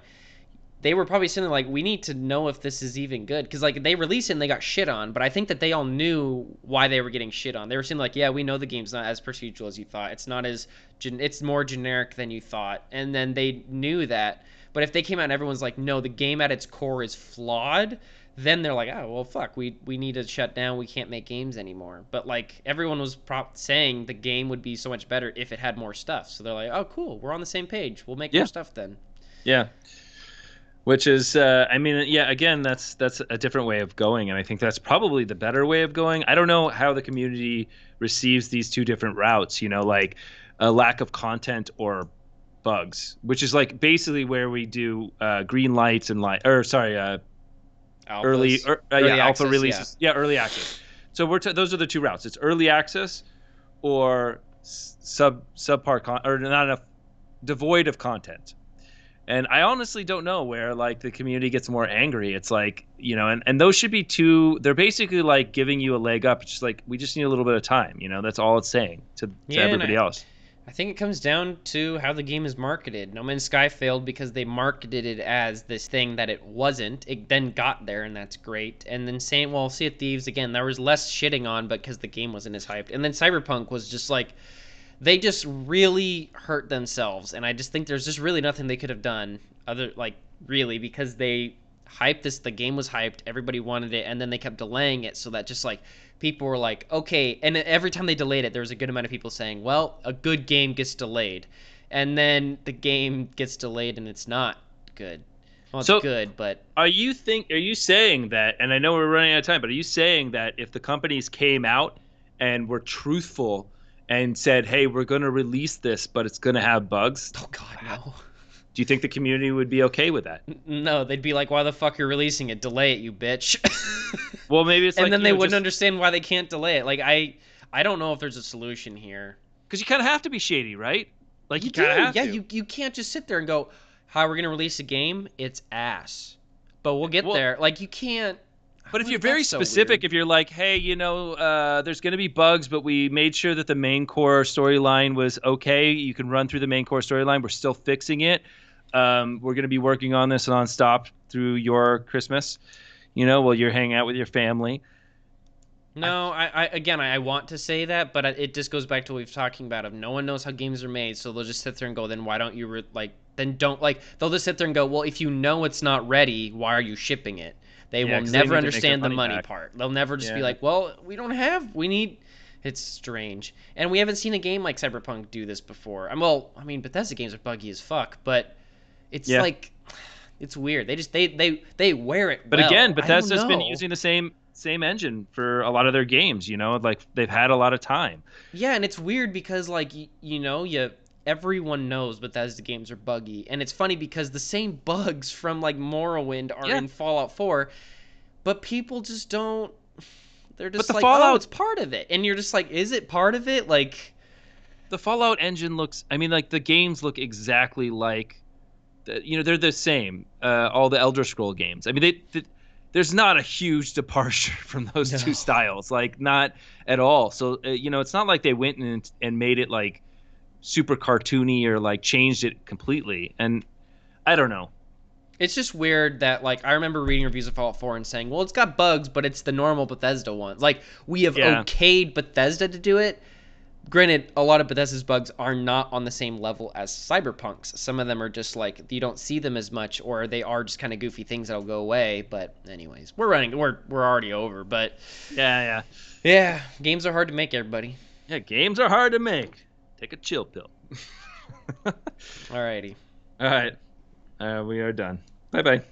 They were probably sitting there like, "We need to know if this is even good." Cuz like they released it and they got shit on, but I think that they all knew why they were getting shit on. They were saying like, "Yeah, we know the game's not as procedural as you thought. It's not as it's more generic than you thought." And then they knew that. But if they came out and everyone's like, "No, the game at its core is flawed," then they're like, "Oh, well, fuck. We need to shut down. We can't make games anymore." But like everyone was saying the game would be so much better if it had more stuff. So they're like, "Oh, cool. We're on the same page. We'll make more yeah, stuff then." yeah. Which is, I mean, yeah. Again, that's a different way of going, and I think that's probably the better way of going. I don't know how the community receives these two different routes. Like a lack of content or bugs, which is like basically where we do green lights and light, or sorry, Alphas, yeah, early alpha access, yeah. releases, yeah, early access. So those are the two routes. It's early access or subpar or not enough, devoid of content. And I honestly don't know where like the community gets more angry. It's like, and those should be two. They're basically like giving you a leg up. It's just like we just need a little bit of time. That's all it's saying to Yeah, and everybody else. I think it comes down to how the game is marketed. No Man's Sky failed because they marketed it as this thing that it wasn't. It then got there, and that's great. And then saying, well, Sea of Thieves, again, there was less shitting on because the game wasn't as hyped. And then Cyberpunk was just like, they just really hurt themselves. And I just think there's just really nothing they could have done other, like, really, because hyped this. The game was hyped. Everybody wanted it, and then they kept delaying it, so that just like people were like, okay. And every time they delayed it, there was a good amount of people saying, well, a good game gets delayed, and then the game gets delayed and it's not good. Well, it's So good, but are you saying that, and I know we're running out of time, but are you saying that if the companies came out and were truthful and said, "Hey, we're going to release this, but it's going to have bugs," oh god, no. do you think the community would be okay with that? No, they'd be like, why the fuck you're releasing it? Delay it, you bitch. Well, maybe it's And like, then they wouldn't just understand why they can't delay it. Like I don't know if there's a solution here. because you kind of have to be shady, right? Like You you kind of do. have Yeah, to. you can't just sit there and go, "How we're going to release a game? It's ass." But we'll get Well, there. Like you can't. but if you're very That's so weird. specific, if you're like, hey, there's going to be bugs, but we made sure that the main core storyline was okay. You can run through the main core storyline. We're still fixing it. We're going to be working on this nonstop through your Christmas, while you're hanging out with your family. I, No, I want to say that, but it just goes back to what we've talking about. Of no one knows how games are made, so they'll just sit there and go, then why don't you then don't like they'll just sit there and go, well, if you know it's not ready, why are you shipping it? They yeah, will because they never need to make their understand the money money back. part. They'll never just be Yeah, like, well, we need. It's strange, and we haven't seen a game like Cyberpunk do this before. I mean, Bethesda games are buggy as fuck, but it's yeah. like, it's weird. They wear it But again, well. I don't Bethesda's been know. using the same engine for a lot of their games. Like they've had a lot of time. Yeah, and it's weird because like you everyone knows Bethesda games are buggy, and it's funny because the same bugs from like Morrowind are Yeah, in Fallout 4, but people just don't. They're but just like, oh, it's part of it, and you're just like, is it part of it? Like, the Fallout engine looks. I mean, like the games look exactly like. They're the same. All the Elder Scroll games. I mean, there's not a huge departure from those no. two styles. Like not at all. So it's not like they went and made it like super cartoony or like changed it completely. And I don't know. It's just weird that like I remember reading reviews of Fallout 4 and saying, well, it's got bugs, but it's the normal Bethesda ones. Like we have Yeah. okayed Bethesda to do it. Granted, a lot of Bethesda's bugs are not on the same level as Cyberpunk's. Some of them are just like you don't see them as much, or they are just kind of goofy things that'll go away. But anyways, we're already over. But Yeah. Yeah. yeah, games are hard to make, everybody. Yeah. Games are hard to make. Take a chill pill. Alrighty. All right. We are done. Bye bye.